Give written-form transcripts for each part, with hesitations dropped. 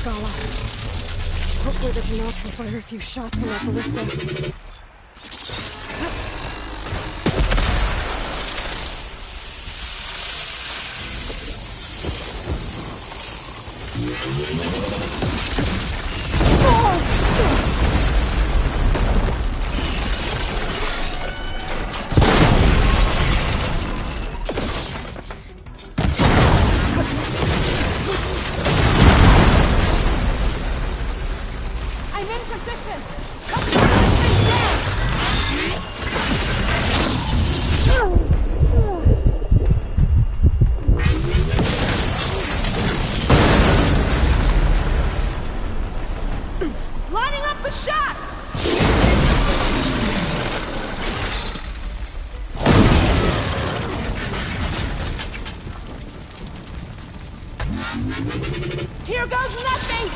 Gala. Hopefully the Janelle can fire a few shots from that ballista. Here goes nothing!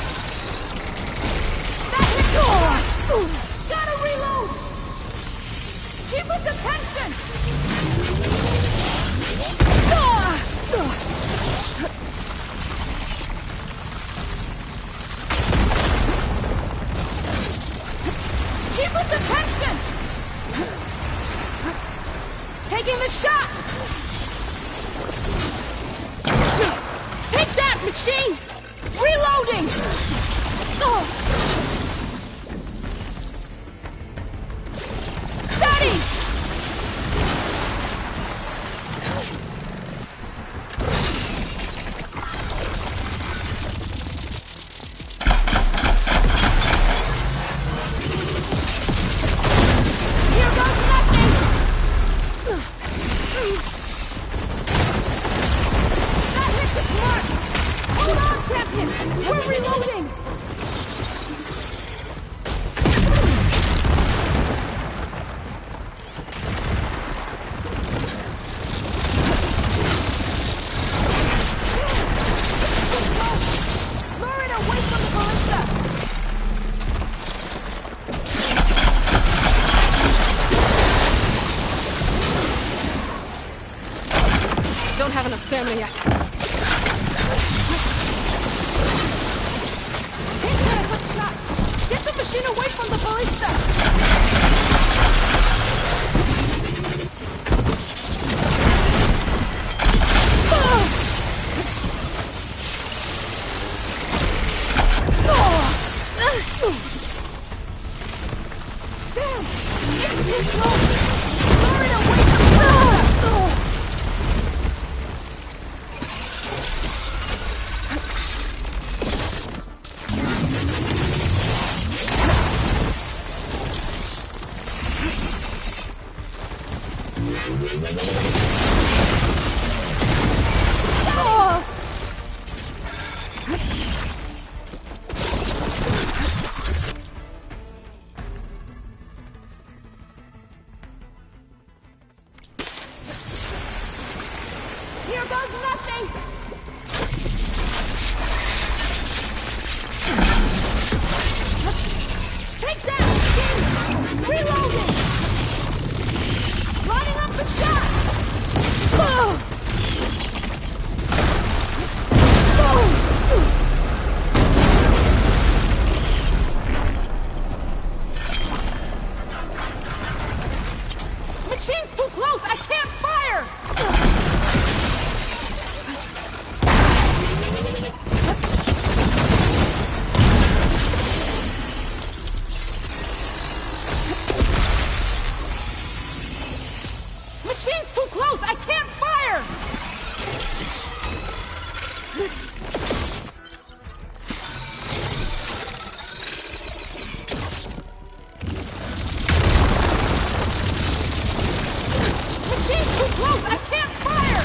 That hit! Gotta reload! Keep us attention! Keep us attention! Taking the shot! Take that, machine! Reloading! Steady! Here goes nothing! That hit the mark! Hold on, Captain! We're reloading! Lure it away from the ballista! Don't have enough stamina yet. Take that hook shot! Get the machine away from the ballista! Damn! It's too slow! Lure it away from the ballista! Here goes nothing! Take that, machine! Reloading! Lining up the shot! Machine's too close! I can't fire! Machine's too close! I can't fire! Machine's too close! I can't fire!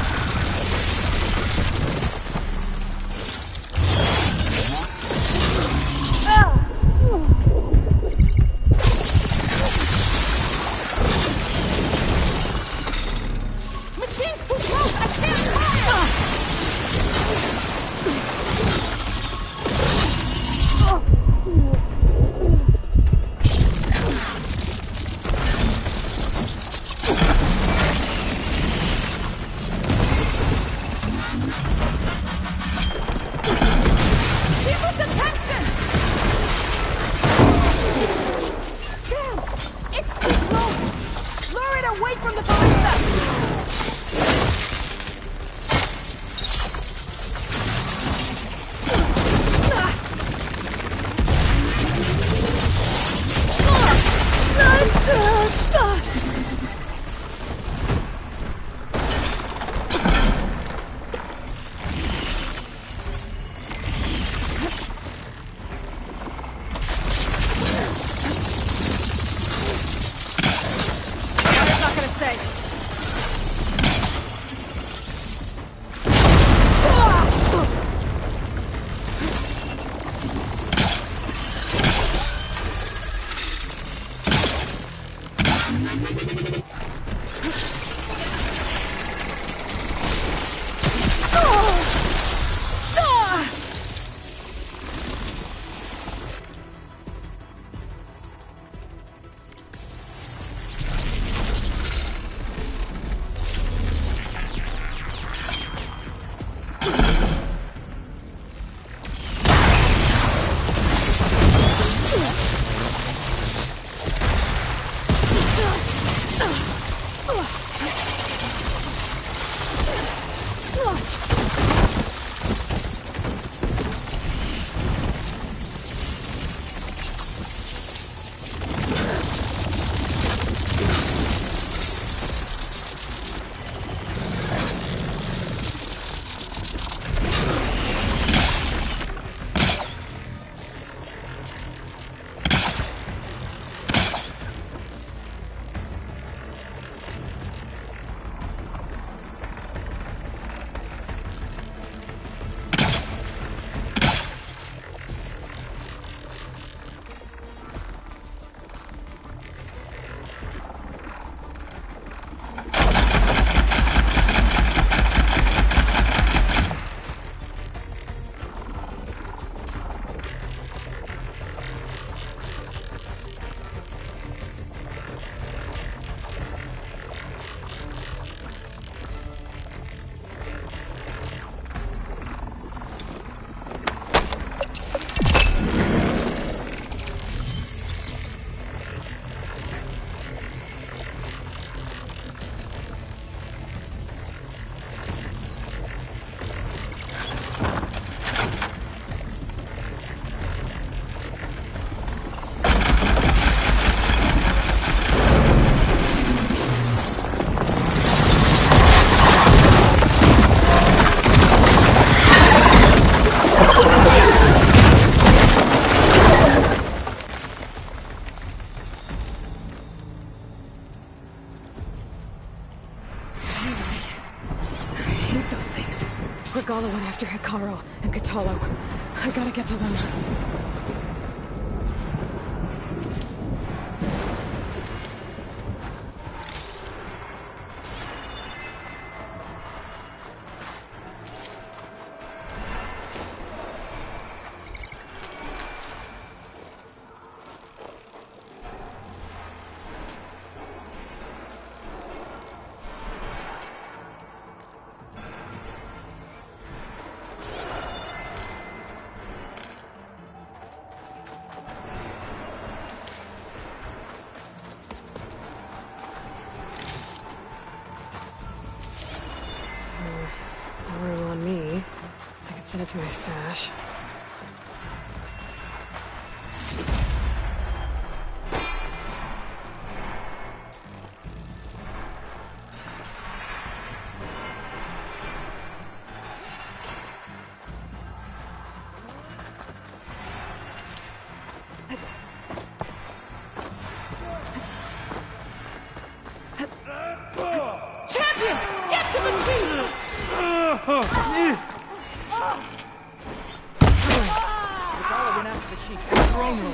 Machine's too close! I can't fire! Keep us attention! Regala went after Hikaru and Katalo. I gotta get to them. Room on me. I can send it to my stash. Champion! Get to the team! Regala went after the chief in the throne room.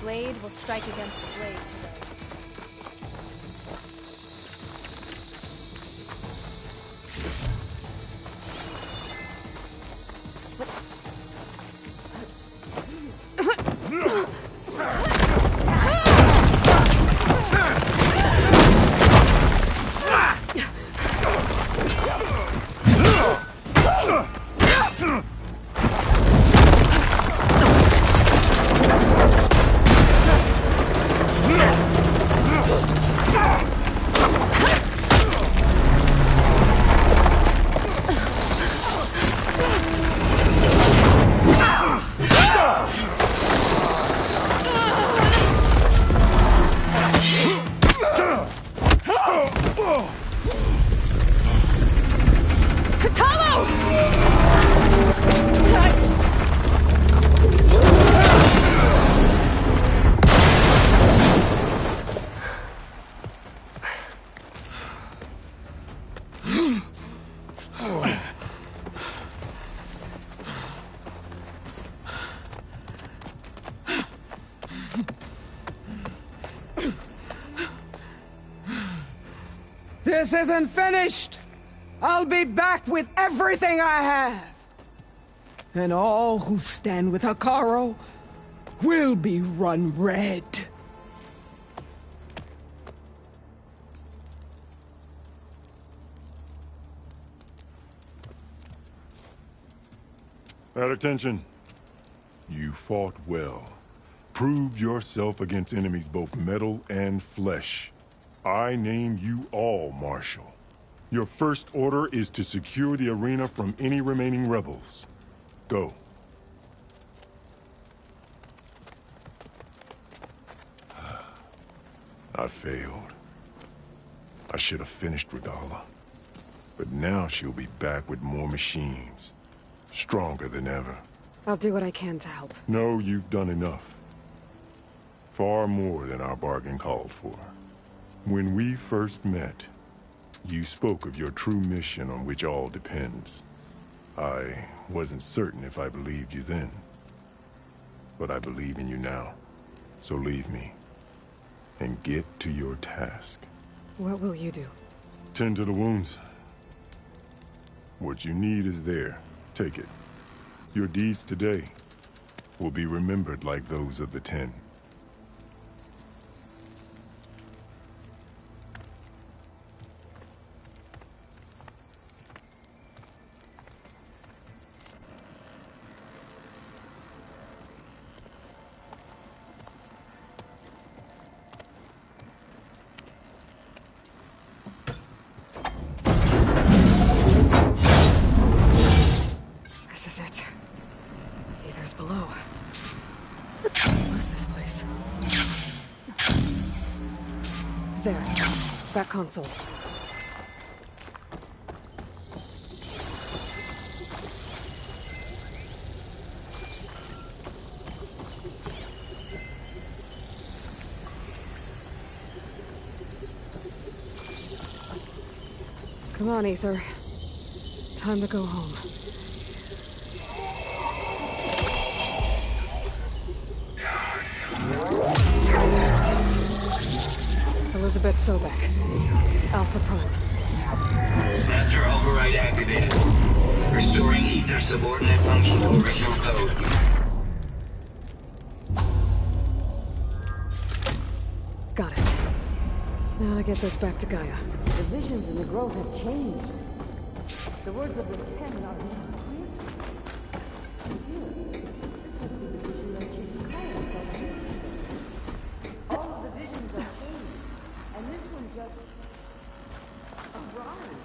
Blade will strike against blade today. This isn't finished! I'll be back with everything I have! And all who stand with Hikaru will be run red. At attention. You fought well. Proved yourself against enemies both metal and flesh. I name you all Marshal. Your first order is to secure the arena from any remaining rebels. Go. I failed. I should have finished Regala. But now she'll be back with more machines. Stronger than ever. I'll do what I can to help. No, you've done enough. Far more than our bargain called for. When we first met, you spoke of your true mission on which all depends. I wasn't certain if I believed you then. But I believe in you now. So leave me. And get to your task. What will you do? Tend to the wounds. What you need is there. Take it. Your deeds today will be remembered like those of the 10. that console. Come on, Aether. Time to go home. Elizabeth Sobek. Alpha Prime. Master override activated. Restoring Aether subordinate function to original code. Got it. Now to get this back to Gaia. The visions in the grove have changed. The words of the Ten are not clear. All of the visions are changed, and this one just arrived.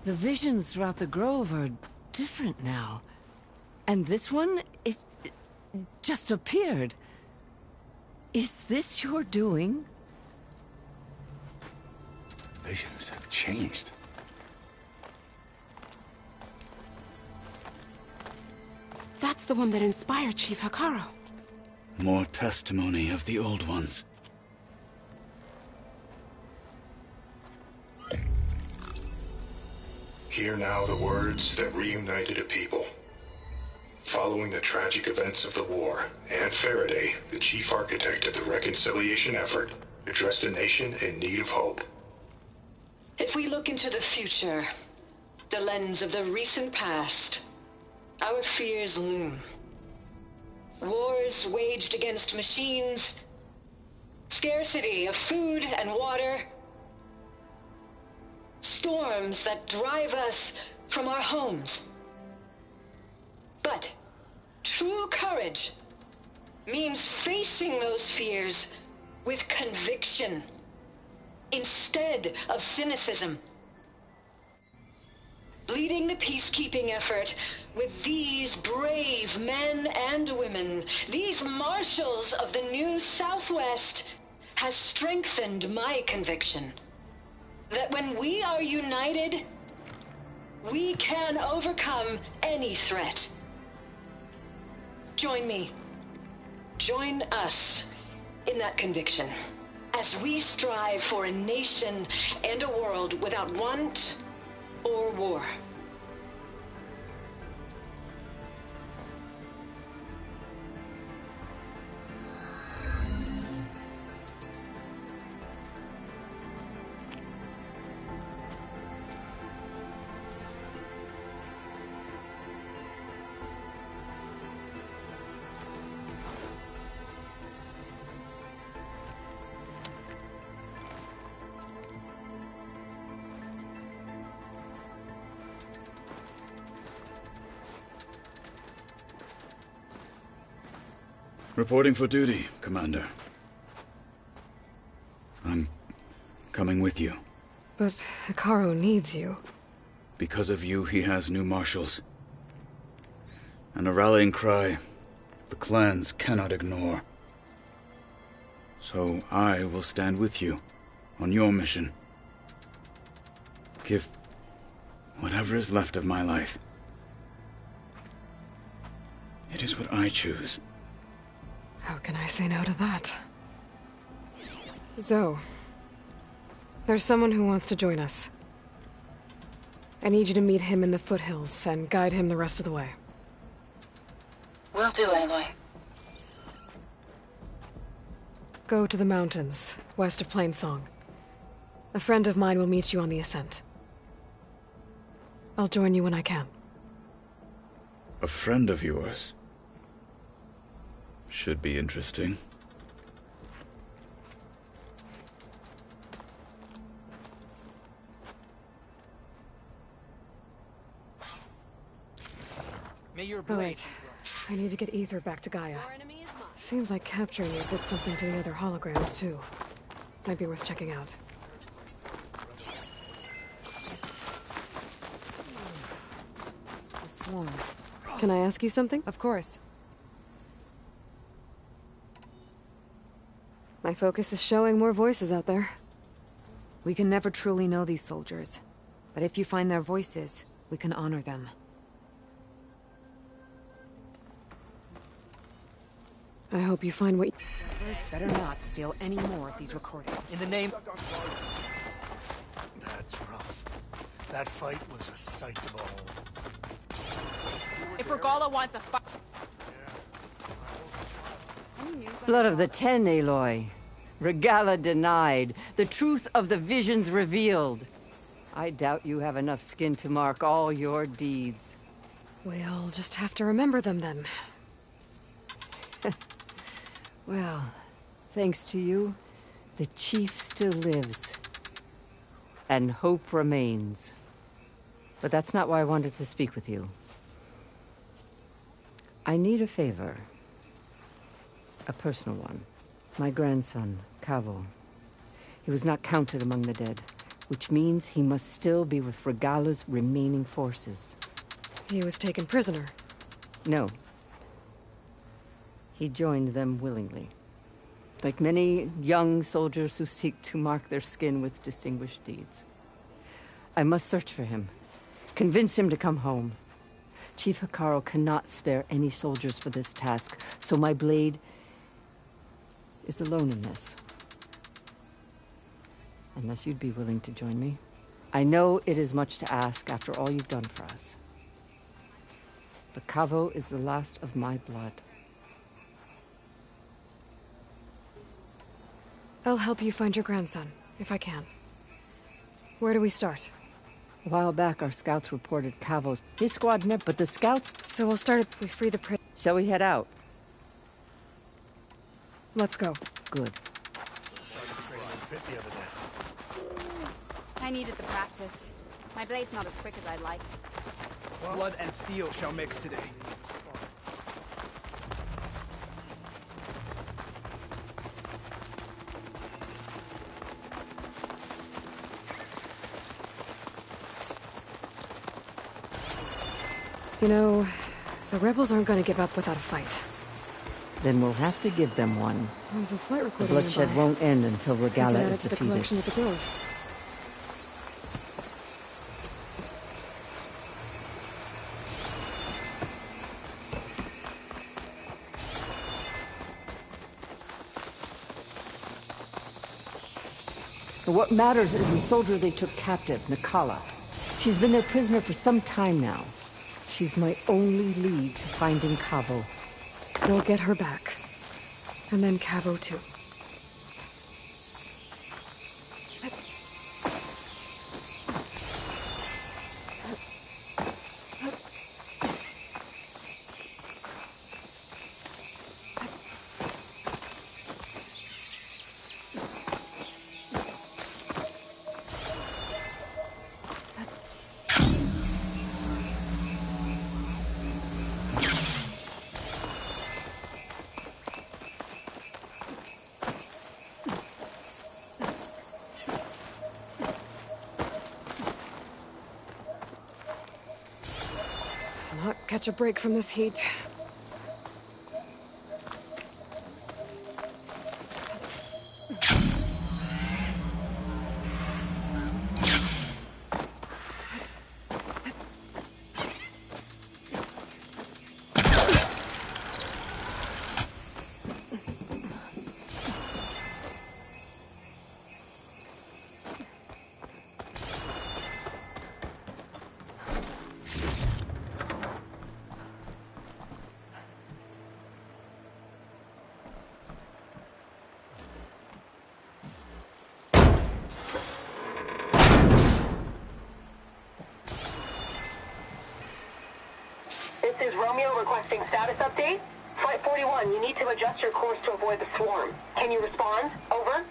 The visions throughout the grove are different now. And this one, it just appeared. Is this your doing? Visions have changed. That's the one that inspired Chief Hekarro. More testimony of the old ones. Hear now the words that reunited a people. Following the tragic events of the war, Anne Faraday, the chief architect of the reconciliation effort, addressed a nation in need of hope. If we look into the future, the lens of the recent past, our fears loom. Wars waged against machines, scarcity of food and water, storms that drive us from our homes. But true courage means facing those fears with conviction instead of cynicism. Leading the peacekeeping effort with these brave men and women, these marshals of the new Southwest, has strengthened my conviction that when we are united, we can overcome any threat. Join me. Join us in that conviction as we strive for a nation and a world without want or war. Reporting for duty, Commander. I'm coming with you. But Hekarro needs you. Because of you, he has new marshals. And a rallying cry the clans cannot ignore. So I will stand with you on your mission. Give whatever is left of my life. It is what I choose. How can I say no to that? Zoe, there's someone who wants to join us. I need you to meet him in the foothills and guide him the rest of the way. Will do, Aloy. Go to the mountains, west of Plainsong. A friend of mine will meet you on the ascent. I'll join you when I can. A friend of yours? Should be interesting. May your Oh blade wait, I need to get Aether back to Gaia. Seems like capturing it did something to the other holograms too. Might be worth checking out. swarm. Can I ask you something? Of course. My focus is showing more voices out there. We can never truly know these soldiers. But if you find their voices, we can honor them. I hope you find what you... Better not steal any more of these recordings. In the name... That's rough. That fight was a sight to behold. If Regala wants a fight... Blood of the Ten, Aloy. Regala denied. The truth of the visions revealed. I doubt you have enough skin to mark all your deeds. We'll just have to remember them then. Well, thanks to you, the Chief still lives. And hope remains. But that's not why I wanted to speak with you. I need a favor. A personal one. My grandson, Cavo. He was not counted among the dead, which means he must still be with Regala's remaining forces. He was taken prisoner. No. He joined them willingly. Like many young soldiers who seek to mark their skin with distinguished deeds. I must search for him. Convince him to come home. Chief Hekarro cannot spare any soldiers for this task, so my blade is alone in this. Unless you'd be willing to join me. I know it is much to ask after all you've done for us. But Cavo is the last of my blood. I'll help you find your grandson, if I can. Where do we start? A while back, our scouts reported Cavo's... His squad never... But the scouts... So we'll start at... We free the prison. Shall we head out? Let's go. Good. I needed the practice. My blade's not as quick as I'd like. Blood and steel shall mix today. You know, the rebels aren't going to give up without a fight. Then we'll have to give them one. There's a flight The recording bloodshed nearby. won't end until We can Regala add is it to the defeated. collection at the Grove. What matters is the soldier they took captive, Nikala. She's been their prisoner for some time now. She's my only lead to finding Cavo. We'll get her back. And then Cavo too. Not catch a break from this heat. This is Romeo requesting status update. Flight 41, you need to adjust your course to avoid the swarm. Can you respond? Over.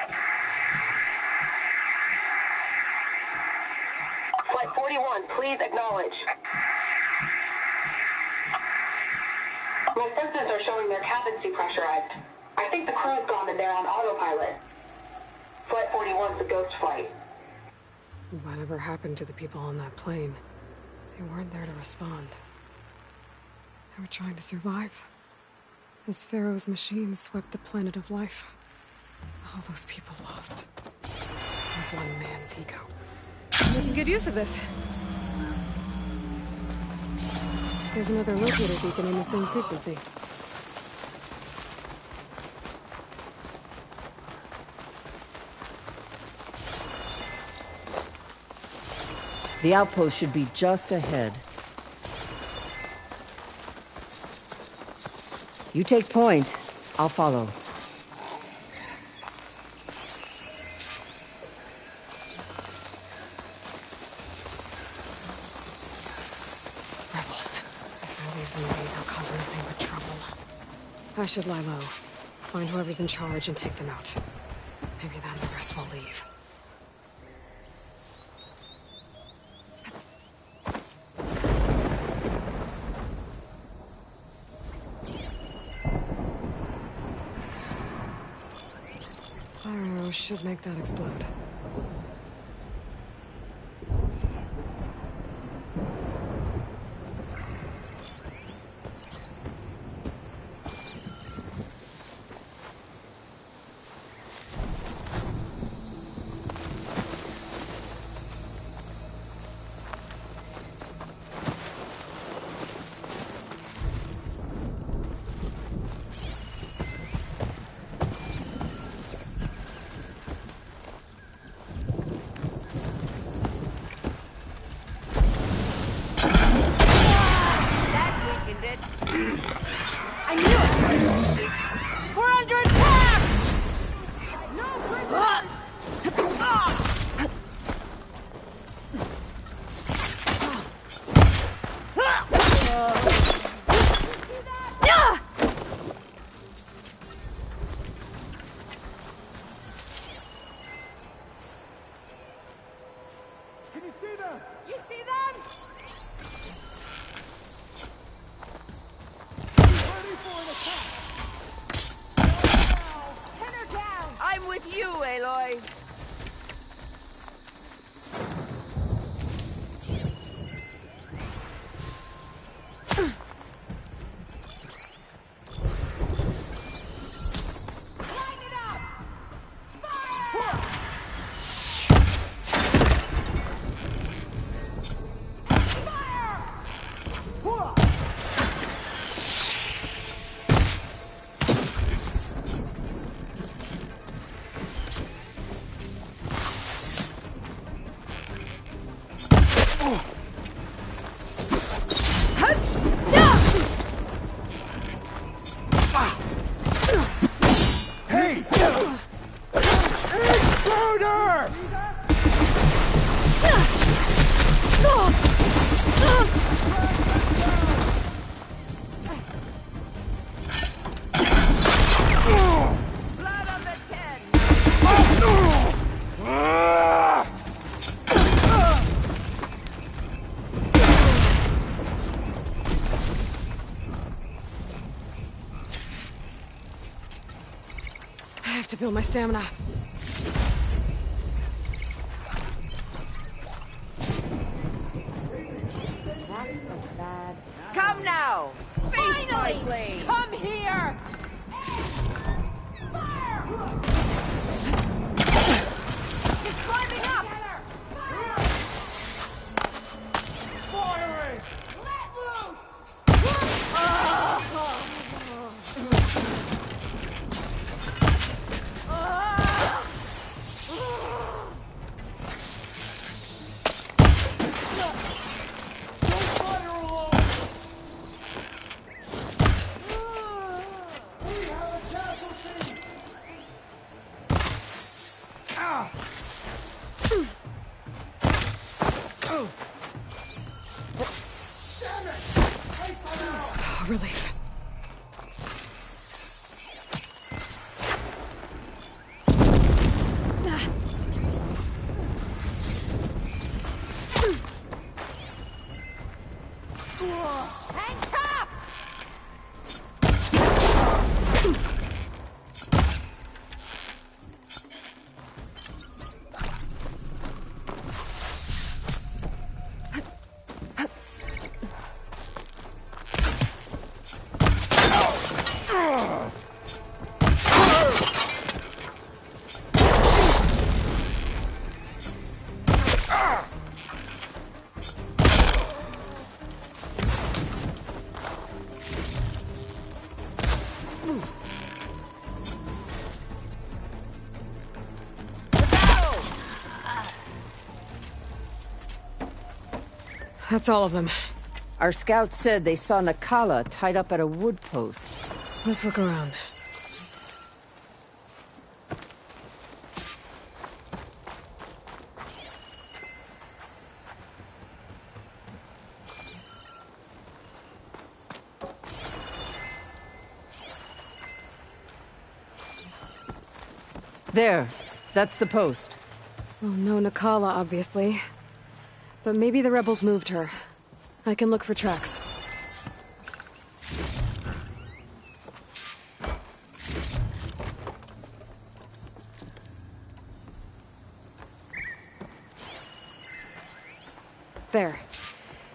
Flight 41, please acknowledge. My sensors are showing their cabins depressurized. I think the crew's gone and they're on autopilot. Flight 41's a ghost flight. Whatever happened to the people on that plane? They weren't there to respond. We're trying to survive. As Pharaoh's machines swept the planet of life, all those people lost. Of one man's ego. I'm making good use of this. There's another locator beacon in the same frequency. The outpost should be just ahead. You take point, I'll follow. Rebels. If I leave them be, they'll cause nothing but trouble. I should lie low. Find whoever's in charge and take them out. Maybe then the rest will leave. Pyro should make that explode. I knew it! We're under attack! Can you see them? You see them? Ready for an attack! Pin her down! I'm with you, Aloy. Line it up! Fire! Hey! Exploder! Blood on the tin. I have to build my stamina. Come now. Face my blade. Come here! It's climbing up! Firing! Let loose! Oh, relief. That's all of them. Our scouts said they saw Nakala tied up at a wood post. Let's look around. There. That's the post. Well, no Nakala, obviously. But maybe the rebels moved her. I can look for tracks. There.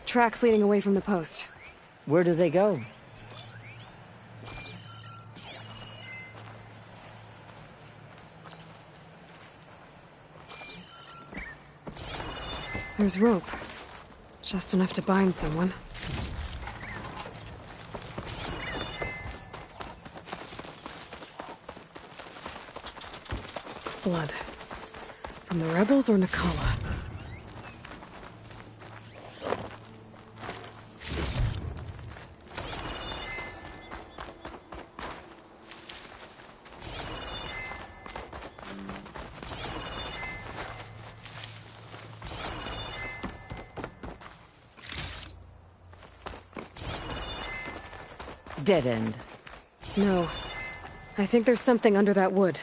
Tracks leading away from the post. Where do they go? There's rope. Just enough to bind someone. Blood. From the rebels or Nakala? Dead end. No. I think there's something under that wood.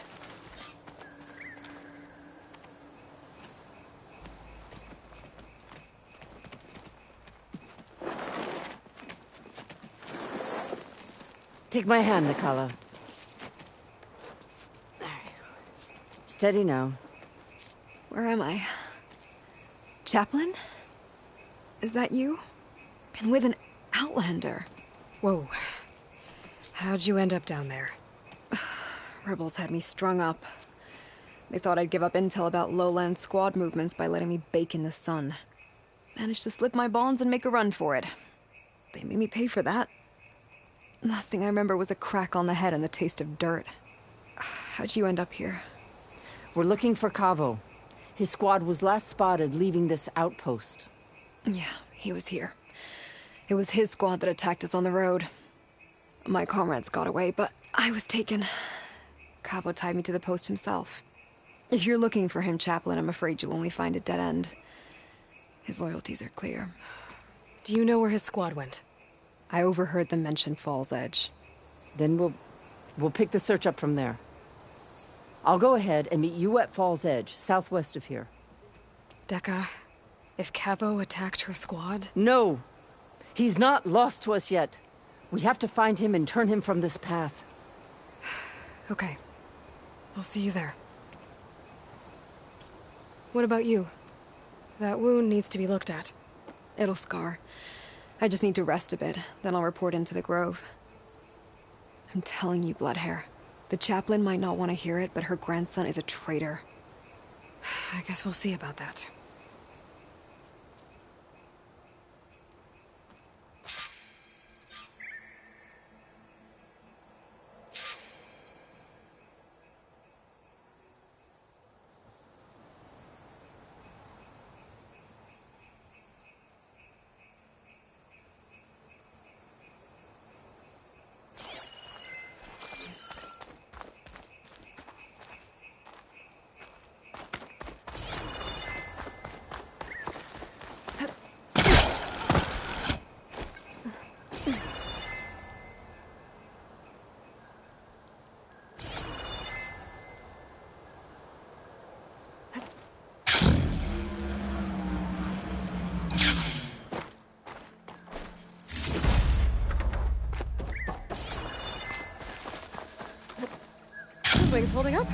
Take my hand, Nakala. Steady now. Where am I? Chaplain? Is that you? And with an Outlander. Whoa. How'd you end up down there? Rebels had me strung up. They thought I'd give up intel about lowland squad movements by letting me bake in the sun. Managed to slip my bonds and make a run for it. They made me pay for that. Last thing I remember was a crack on the head and the taste of dirt. How'd you end up here? We're looking for Kavo. His squad was last spotted leaving this outpost. Yeah, he was here. It was his squad that attacked us on the road. My comrades got away, but I was taken. Kavo tied me to the post himself. If you're looking for him, Chaplain, I'm afraid you'll only find a dead end. His loyalties are clear. Do you know where his squad went? I overheard them mention Fall's Edge. Then we'll pick the search up from there. I'll go ahead and meet you at Fall's Edge, southwest of here. Dekka, if Kavo attacked her squad? No! He's not lost to us yet. We have to find him and turn him from this path. Okay. I'll see you there. What about you? That wound needs to be looked at. It'll scar. I just need to rest a bit, then I'll report into the Grove. I'm telling you, Bloodhair. The chaplain might not want to hear it, but her grandson is a traitor. I guess we'll see about that. Wings holding up?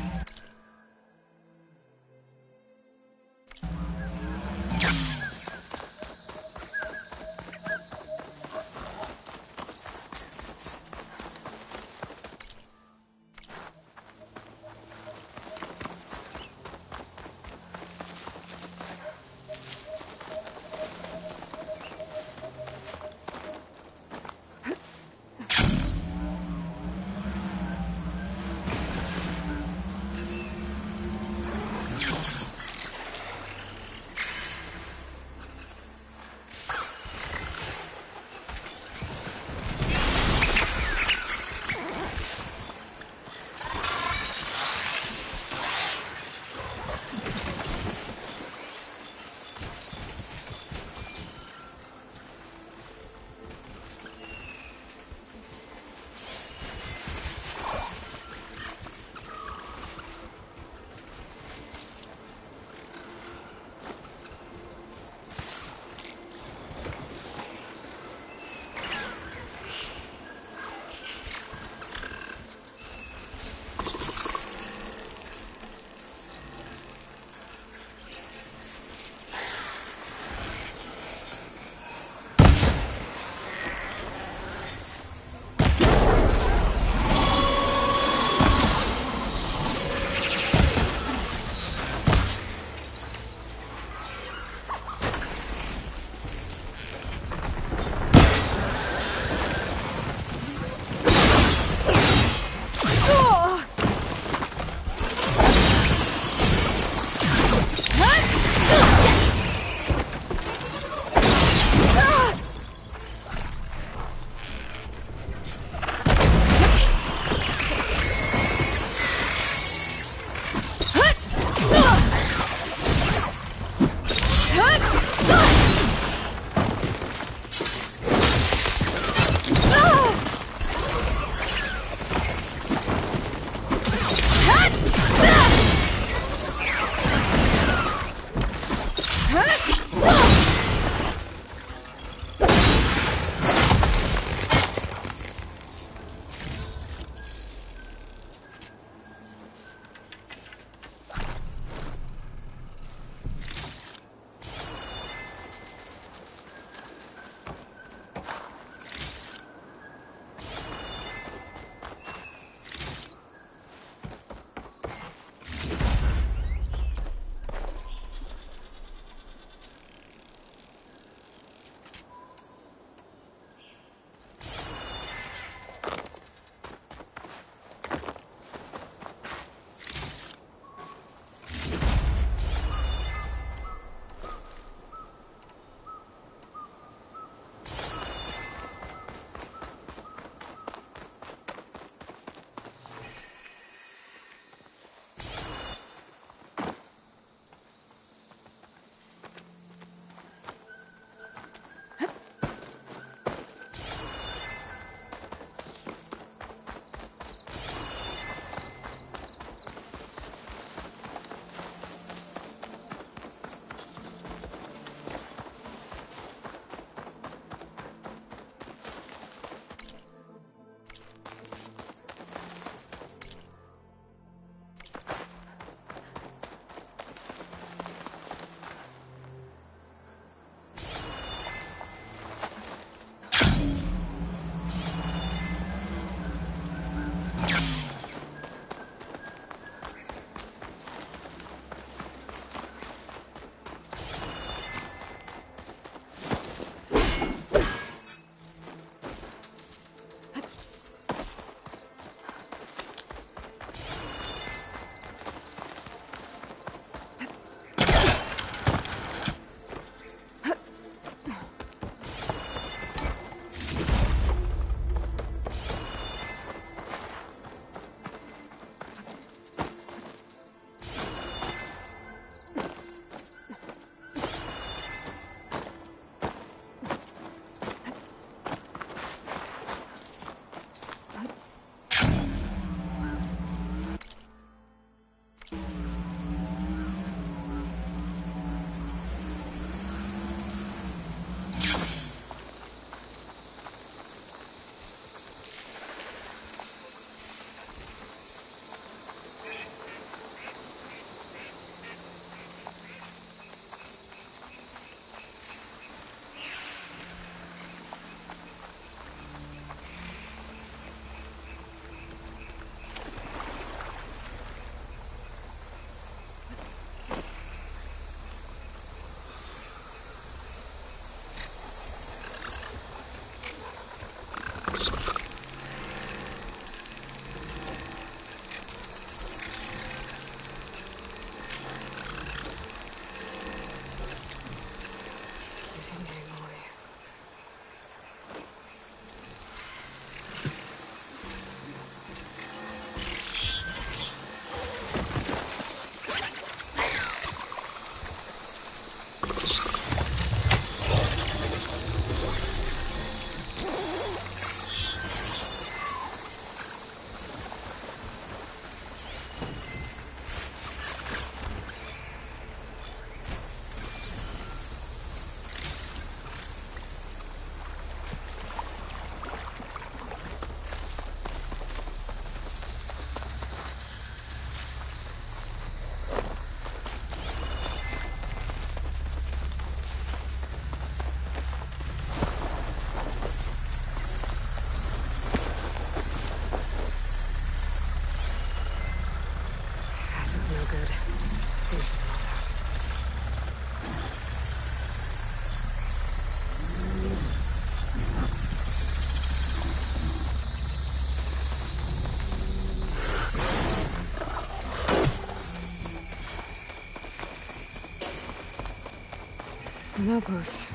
an outpost.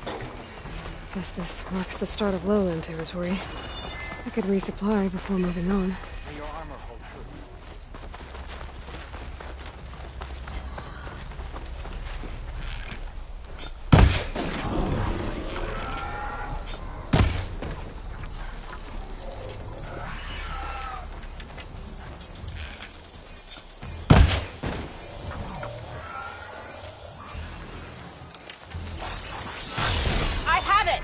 Guess this marks the start of lowland territory. I could resupply before moving on. May your armor hold true. I have it!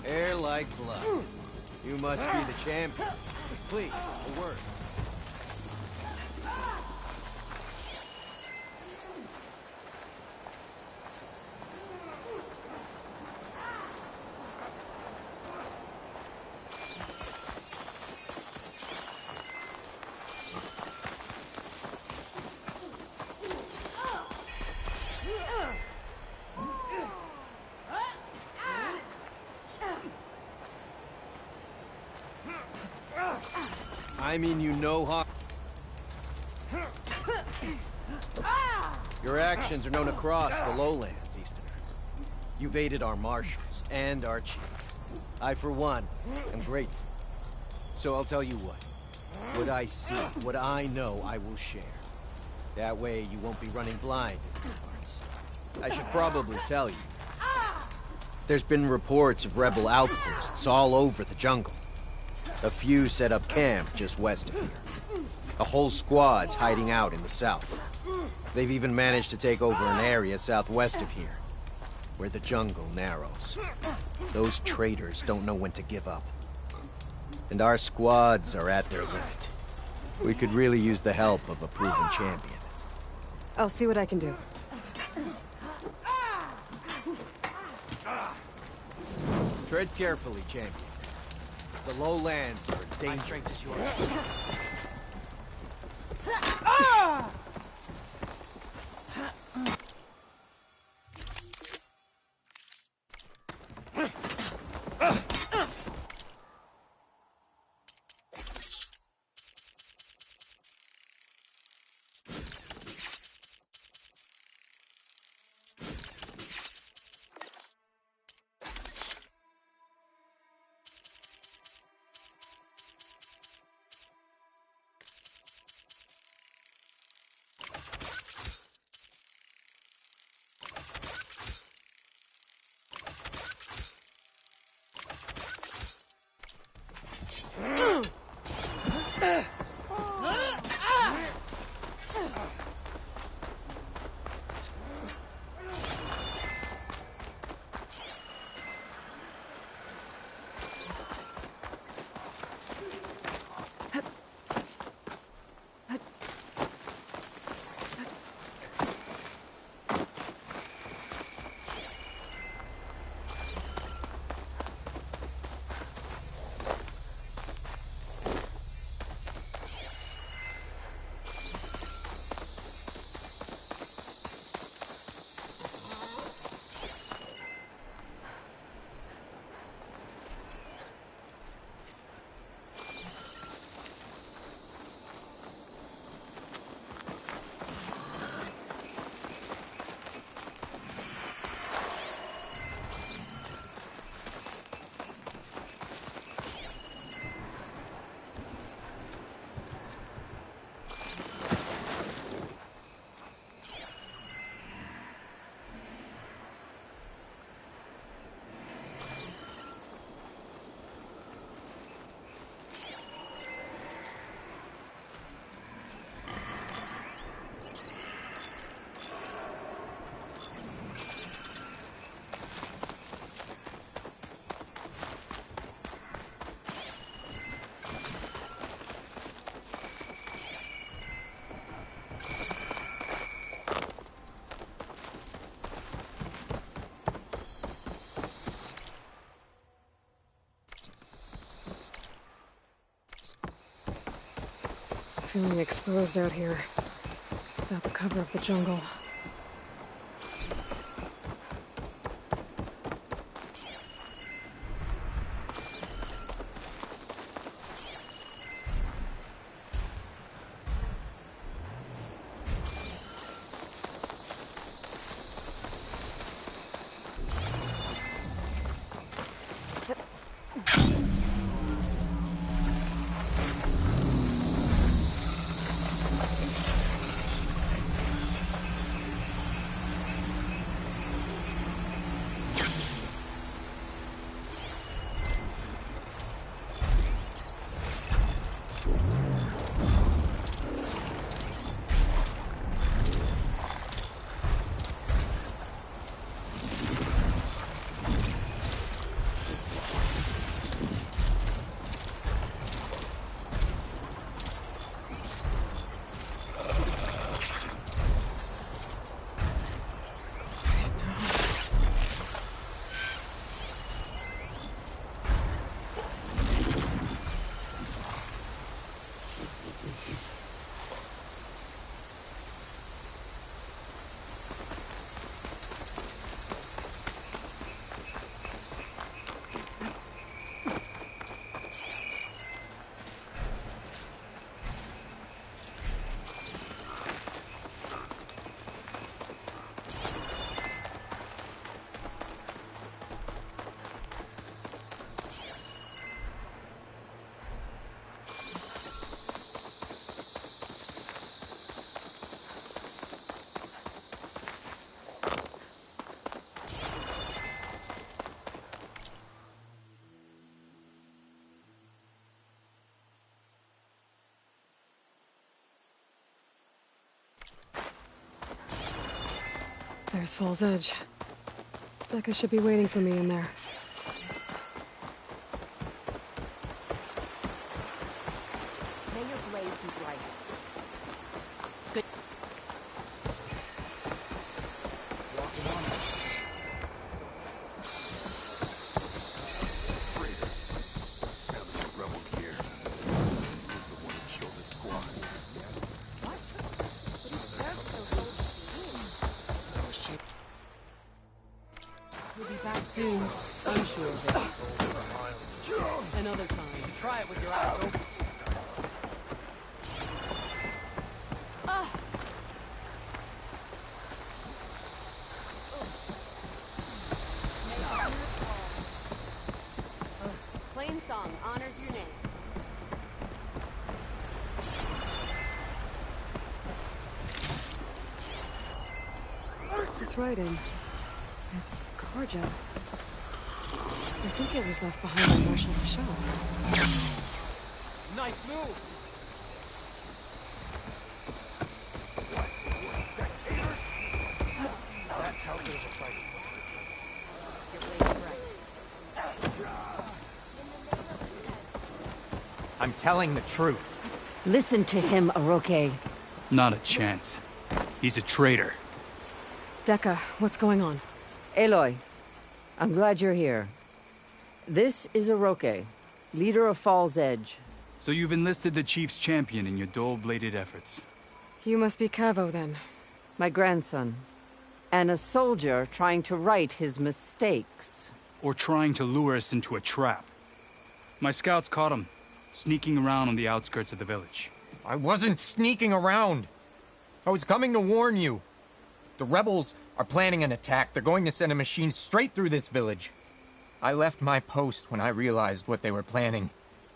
Air like blood. You must be the champion. Please, a word. I mean, you know how... Your actions are known across the lowlands, Easterner. You've aided our marshals and our chief. I, for one, am grateful. So I'll tell you what. What I see, what I know, I will share. That way you won't be running blind in these parts. I should probably tell you. There's been reports of rebel outposts all over the jungle. A few set up camp just west of here. A whole squad's hiding out in the south. They've even managed to take over an area southwest of here, where the jungle narrows. Those traitors don't know when to give up. And our squads are at their limit. We could really use the help of a proven champion. I'll see what I can do. Tread carefully, champion. The lowlands are a dangerous place. Feeling exposed out here, without the cover of the jungle. There's Fall's Edge. Becca should be waiting for me in there. May your blade be bright. Good. Walking on it. Traitor. Now there's a rebel here. This is the one who killed his squad. What? But it served those soldiers to live. That machine. We'll be back soon. I'm sure of it. Another time. Try it with your eyes open. Plain song honors your name. This writing. It's Carja. I think it was left behind by Marshal Michaud. Nice move. That's how they were fighting. I'm telling the truth. Listen to him, Aroke. Not a chance. He's a traitor. Dekka, what's going on? Aloy, I'm glad you're here. This is Aroke, leader of Fall's Edge. So you've enlisted the Chief's champion in your dull-bladed efforts. You must be Cavo, then. My grandson. And a soldier trying to right his mistakes. Or trying to lure us into a trap. My scouts caught him, sneaking around on the outskirts of the village. I wasn't sneaking around. I was coming to warn you. The rebels are planning an attack. They're going to send a machine straight through this village. I left my post when I realized what they were planning.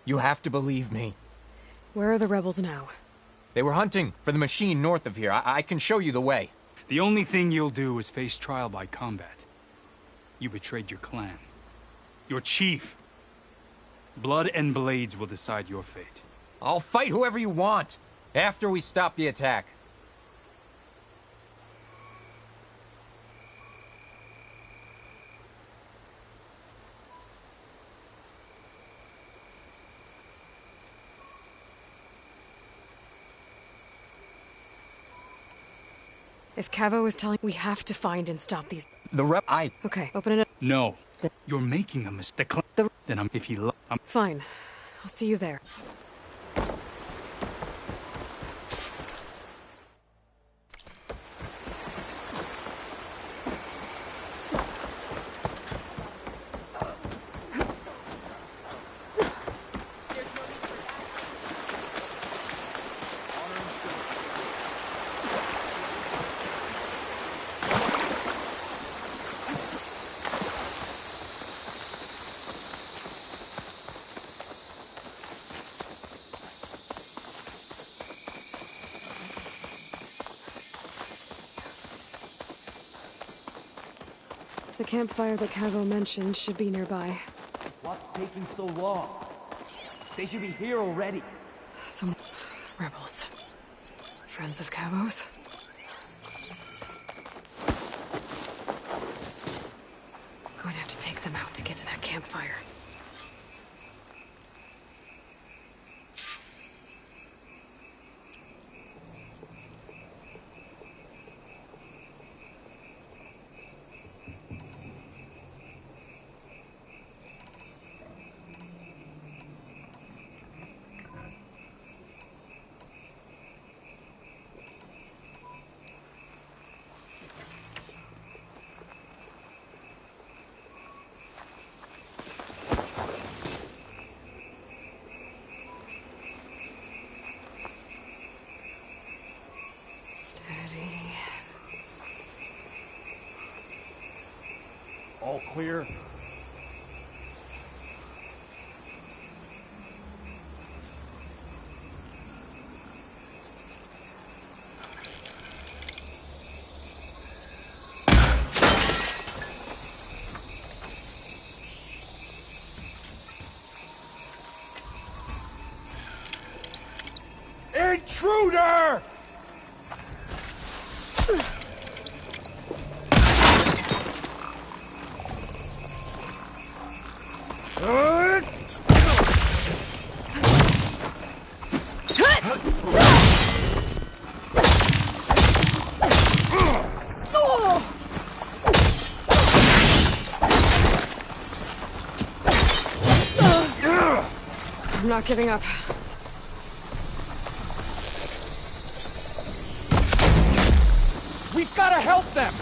You have to believe me. Where are the rebels now? They were hunting for the machine north of here. I can show you the way. The only thing you'll do is face trial by combat. You betrayed your clan. Your chief. Blood and blades will decide your fate. I'll fight whoever you want, after we stop the attack. If Cavo is telling, we have to find and stop these. Okay, open it up. No. You're making a mistake. Then if he Fine. I'll see you there. The campfire that Cavo mentioned should be nearby. What's taking so long? They should be here already. Some rebels. Friends of Cavo's. Going to have to take them out to get to that campfire. All clear? Intruder! I'm not giving up. We've gotta help them!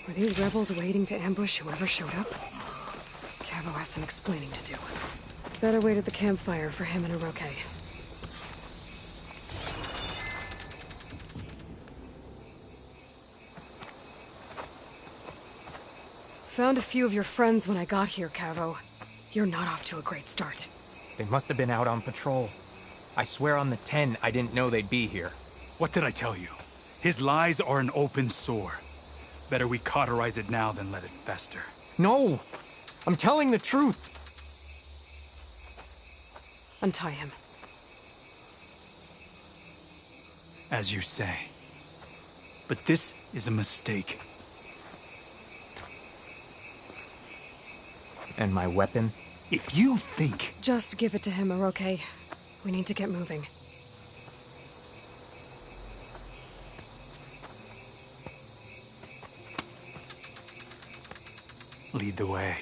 Were these rebels waiting to ambush whoever showed up? Cavo has some explaining to do. Better wait at the campfire for him and Oroke. Found a few of your friends when I got here, Cavo. You're not off to a great start. They must have been out on patrol. I swear on the 10, I didn't know they'd be here. What did I tell you? His lies are an open sore. Better we cauterize it now than let it fester. No! I'm telling the truth! Untie him. As you say. But this is a mistake. And my weapon? If you think... Just give it to him, Oroke. We need to get moving. Lead the way.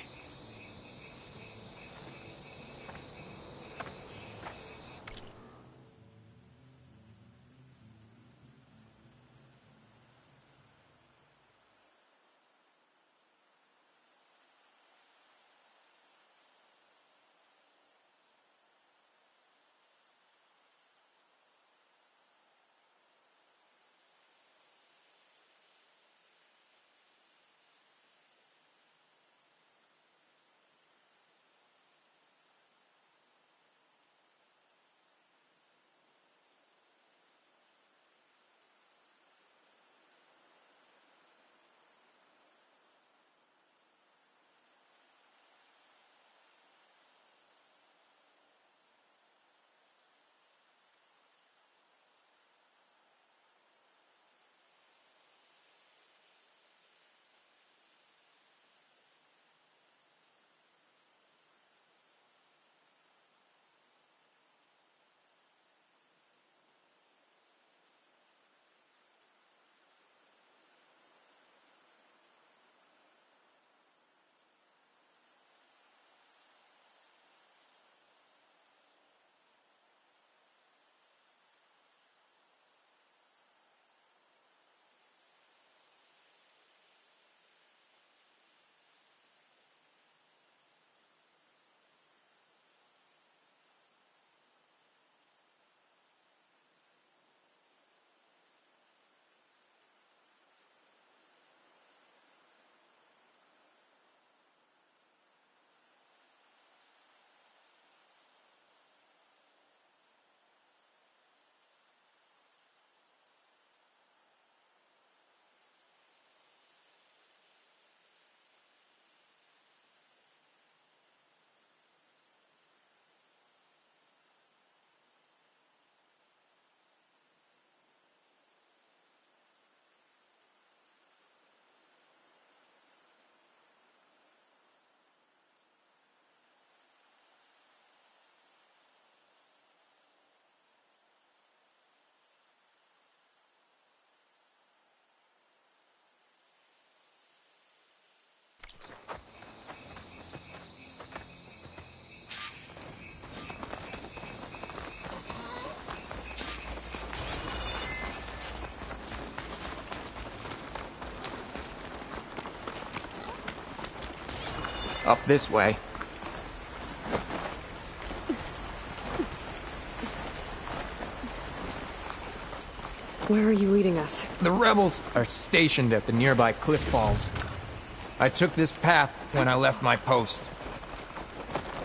Up this way. Where are you leading us? The rebels are stationed at the nearby cliff falls. I took this path when I left my post.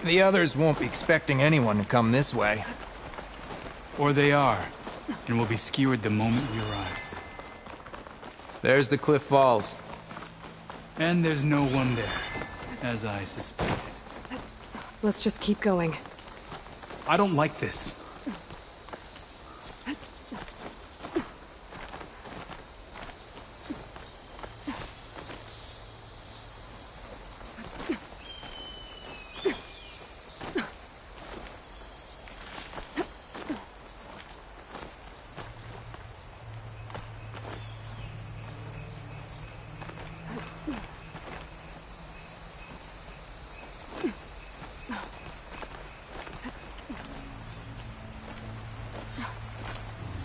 The others won't be expecting anyone to come this way. Or they are, and will be skewered the moment we arrive. There's the cliff falls. And there's no one there, as I suspected. Let's just keep going. I don't like this.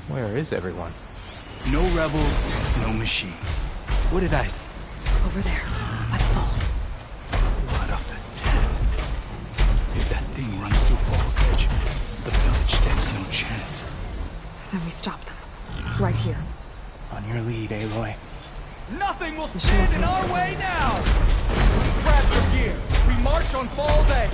Where is everyone? No rebels, no machine. What did I say? Over there, by the falls. Blood of the dead. If that thing runs through Fall's Edge, the village stands no chance. Then we stop them. Right here. On your lead, Aloy. Nothing will stand in our way now! Grab your gear. We march on Fall's Edge.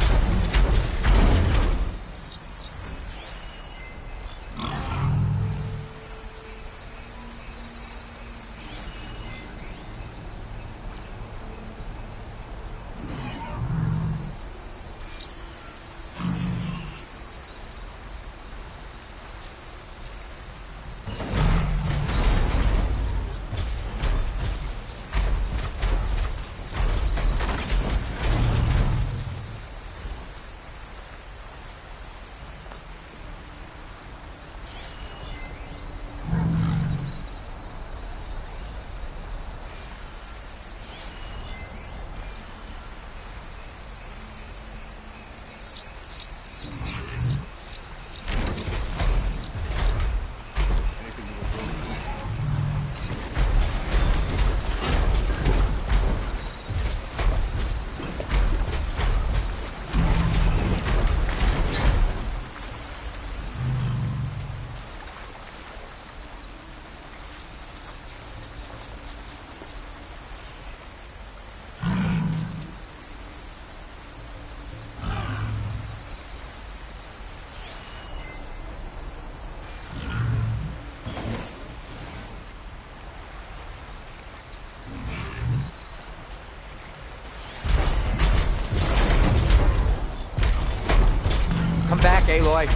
Come back, Aloy.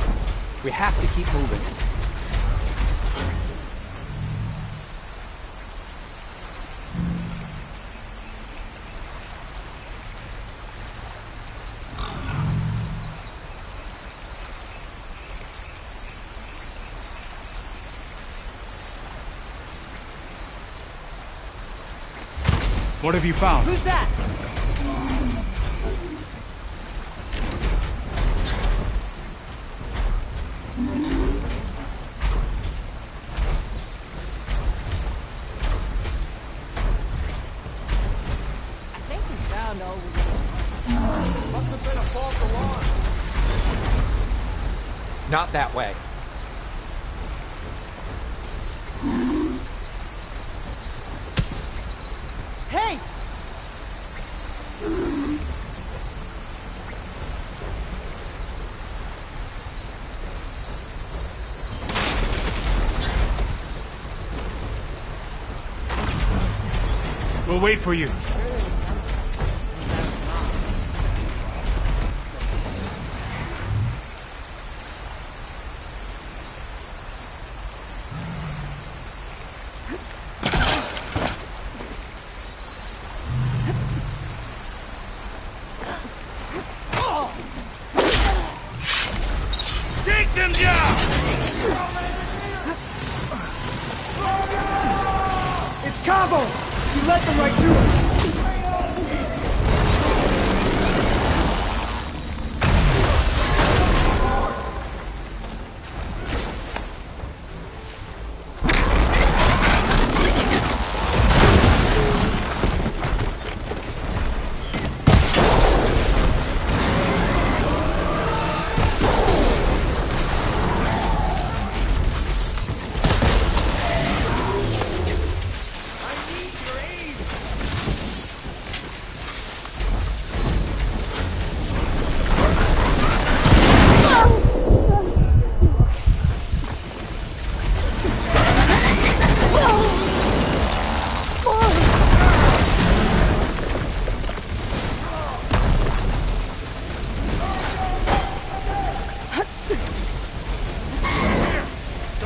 We have to keep moving. What have you found? Who's that? Not that way. Hey! We'll wait for you. Take them down! It's Cabo! You led them right to us!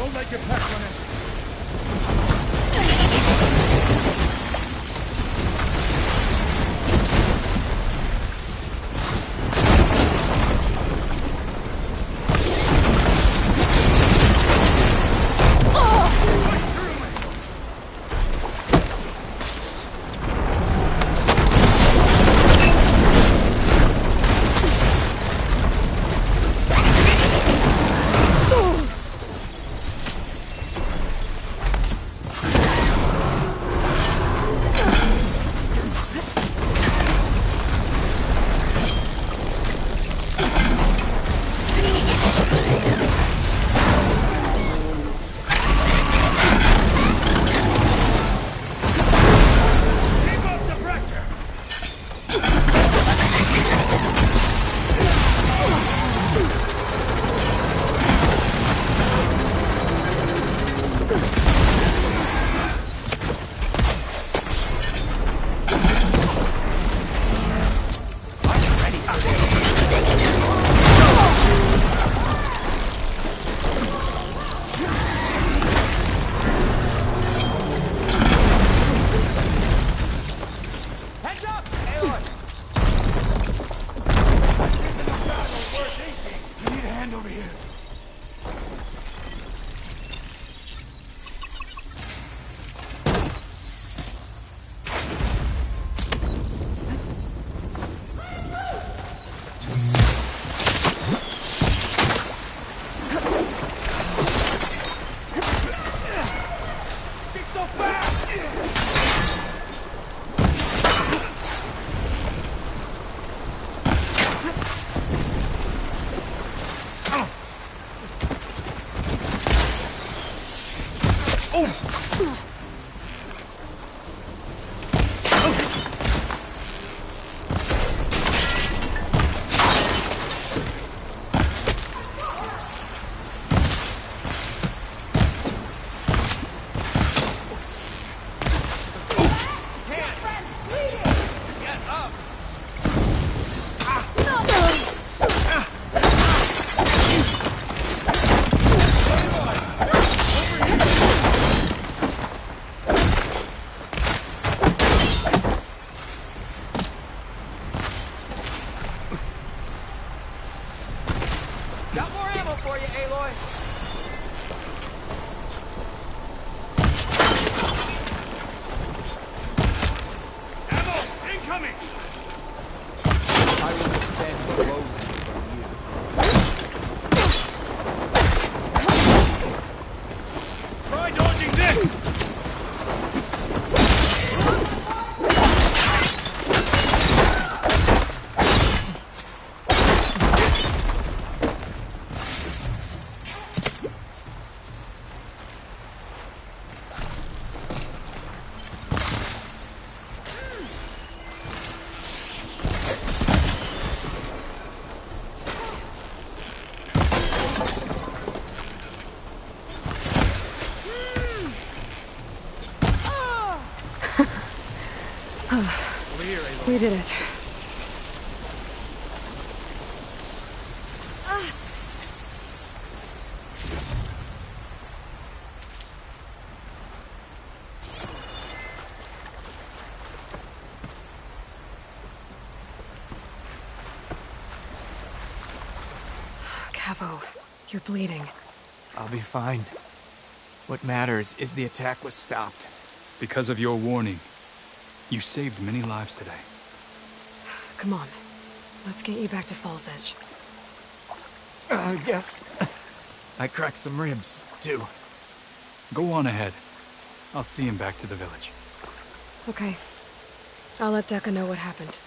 Don't let your pet run in. Got more ammo for you, Aloy. Ammo incoming. I will defend the lowlands from you. Try dodging this. We did it. Cavo, you're bleeding. I'll be fine. What matters is the attack was stopped. Because of your warning, you saved many lives today. Come on. Let's get you back to Falls Edge. I guess I cracked some ribs, too. Go on ahead. I'll see him back to the village. Okay. I'll let Dekka know what happened.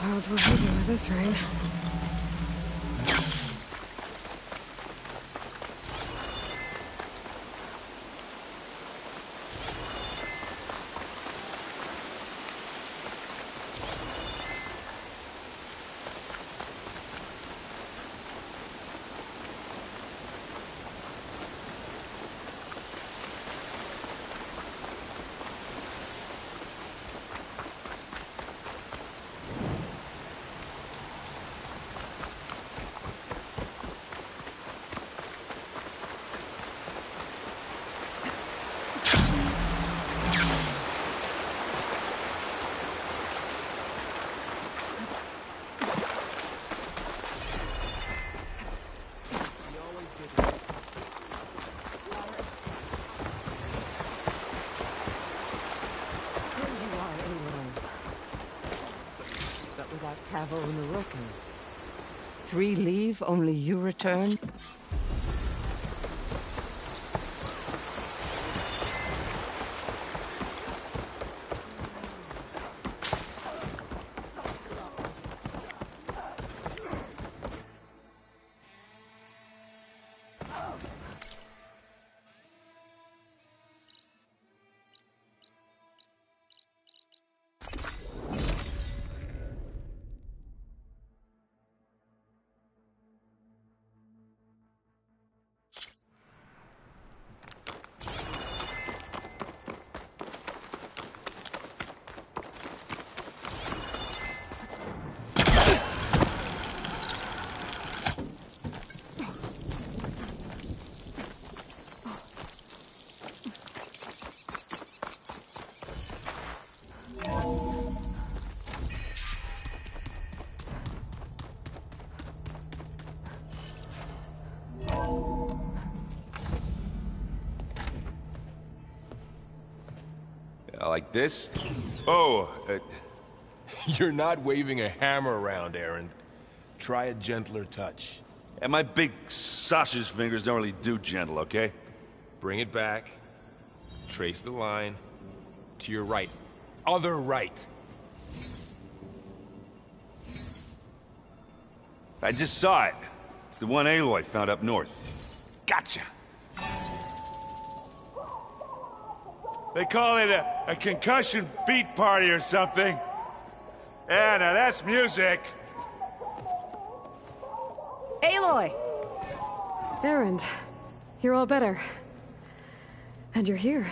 Clouds were heavy with this rain. Cavo and Orokin. 3 leave, only you return? Like this? Oh, you're not waving a hammer around, Aaron. Try a gentler touch. And my big sausage fingers don't really do gentle, okay? Bring it back. Trace the line. To your right. Other right. I just saw it. It's the one Aloy found up north. Gotcha! They call it a concussion beat party or something. Yeah, now that's music. Aloy! Erend, you're all better. And you're here.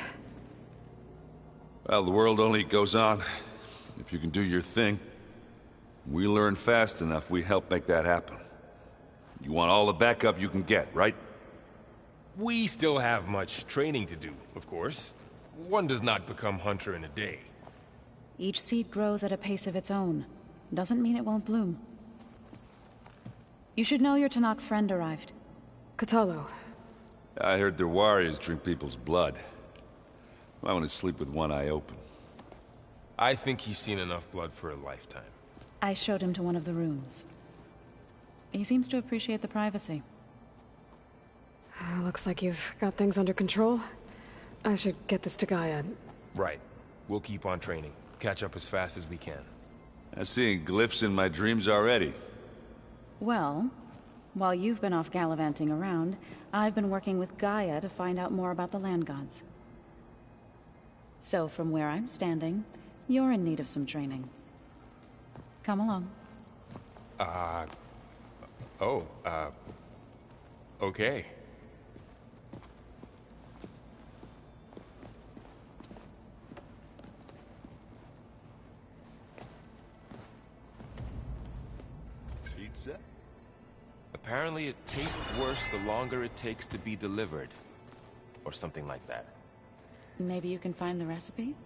Well, the world only goes on if you can do your thing. We learn fast enough, we help make that happen. You want all the backup you can get, right? We still have much training to do, of course. One does not become hunter in a day. Each seed grows at a pace of its own. Doesn't mean it won't bloom. You should know your Tenakth friend arrived. Kotallo. I heard their warriors drink people's blood. I want to sleep with one eye open. I think he's seen enough blood for a lifetime. I showed him to one of the rooms. He seems to appreciate the privacy. Looks like you've got things under control. I should get this to Gaia. Right. We'll keep on training. Catch up as fast as we can. I'm seeing glyphs in my dreams already. Well, while you've been off gallivanting around, I've been working with Gaia to find out more about the land gods. So from where I'm standing, you're in need of some training. Come along. Okay. Pizza? Apparently it tastes worse the longer it takes to be delivered. Or something like that. Maybe you can find the recipe?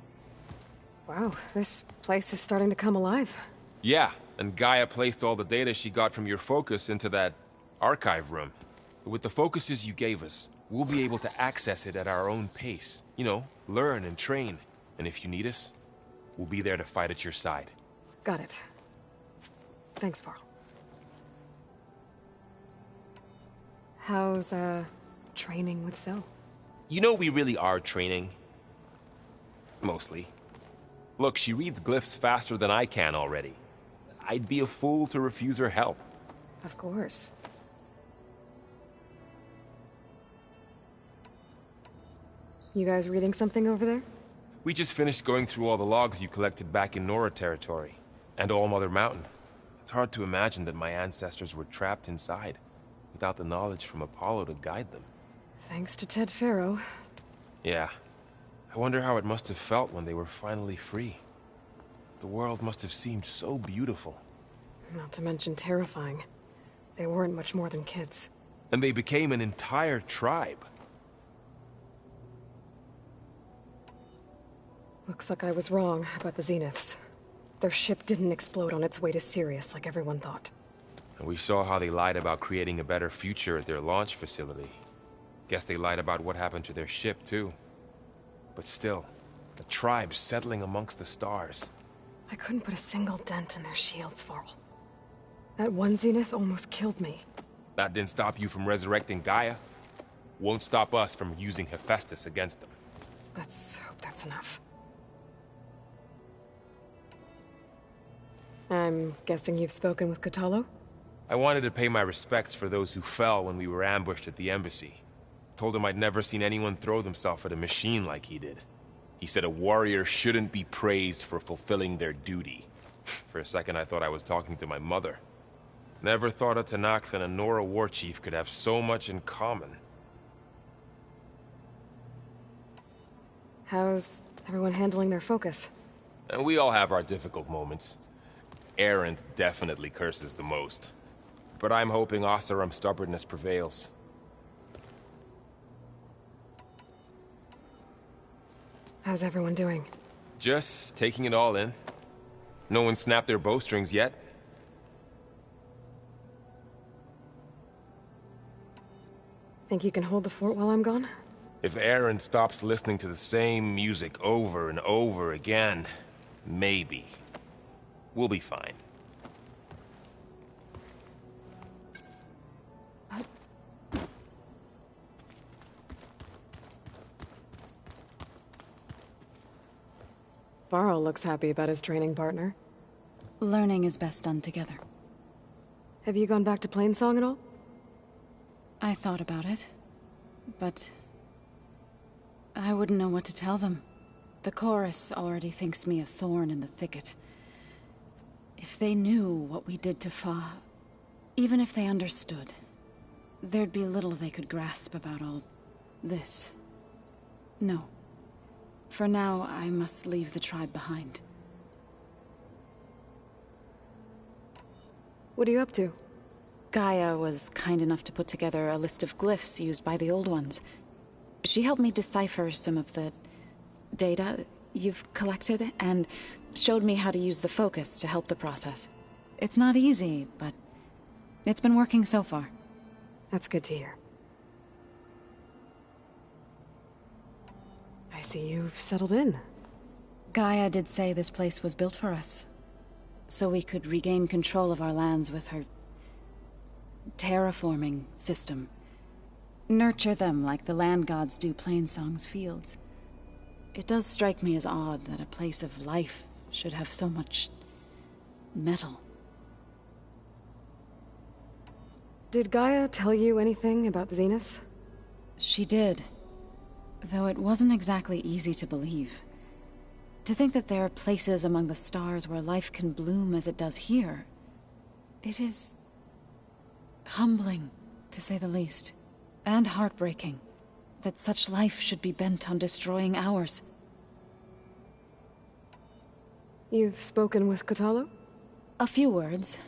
Wow, this place is starting to come alive. Yeah, and Gaia placed all the data she got from your focus into that archive room. With the focuses you gave us, we'll be able to access it at our own pace. You know, learn and train. And if you need us, we'll be there to fight at your side. Got it. Thanks, Varl. How's, training with Zoe? You know we really are training. Mostly. Look, she reads glyphs faster than I can already. I'd be a fool to refuse her help. Of course. You guys reading something over there? We just finished going through all the logs you collected back in Nora territory, and All Mother Mountain. It's hard to imagine that my ancestors were trapped inside, without the knowledge from Apollo to guide them. Thanks to Ted Faro. Yeah. I wonder how it must have felt when they were finally free. The world must have seemed so beautiful. Not to mention terrifying. They weren't much more than kids. And they became an entire tribe. Looks like I was wrong about the Zeniths. Their ship didn't explode on its way to Sirius like everyone thought. And we saw how they lied about creating a better future at their launch facility. Guess they lied about what happened to their ship, too. But still, the tribe settling amongst the stars. I couldn't put a single dent in their shields, Varl. That one Zenith almost killed me. That didn't stop you from resurrecting Gaia. Won't stop us from using Hephaestus against them. Let's hope that's enough. I'm guessing you've spoken with Kotallo? I wanted to pay my respects for those who fell when we were ambushed at the embassy. Told him I'd never seen anyone throw themselves at a machine like he did. He said a warrior shouldn't be praised for fulfilling their duty. For a second I thought I was talking to my mother. Never thought a Tenakth and a Nora war chief could have so much in common. How's everyone handling their focus? And we all have our difficult moments. Erend definitely curses the most. But I'm hoping Oseram's stubbornness prevails. How's everyone doing? Just taking it all in. No one snapped their bowstrings yet. Think you can hold the fort while I'm gone? If Erend stops listening to the same music over and over again, maybe. We'll be fine. Varl looks happy about his training partner. Learning is best done together. Have you gone back to Plainsong at all? I thought about it, but I wouldn't know what to tell them. The chorus already thinks me a thorn in the thicket. If they knew what we did to Fa, even if they understood, there'd be little they could grasp about all this. No. For now, I must leave the tribe behind. What are you up to? Gaia was kind enough to put together a list of glyphs used by the Old Ones. She helped me decipher some of the data you've collected, and showed me how to use the focus to help the process. It's not easy, but it's been working so far. That's good to hear. I see you've settled in. Gaia did say this place was built for us, so we could regain control of our lands with her terraforming system. Nurture them like the land gods do Plainsong's fields. It does strike me as odd that a place of life should have so much metal. Did Gaia tell you anything about the Zeniths? She did, though it wasn't exactly easy to believe. To think that there are places among the stars where life can bloom as it does here, it is humbling, to say the least, and heartbreaking that such life should be bent on destroying ours. You've spoken with Kotallo? A few words.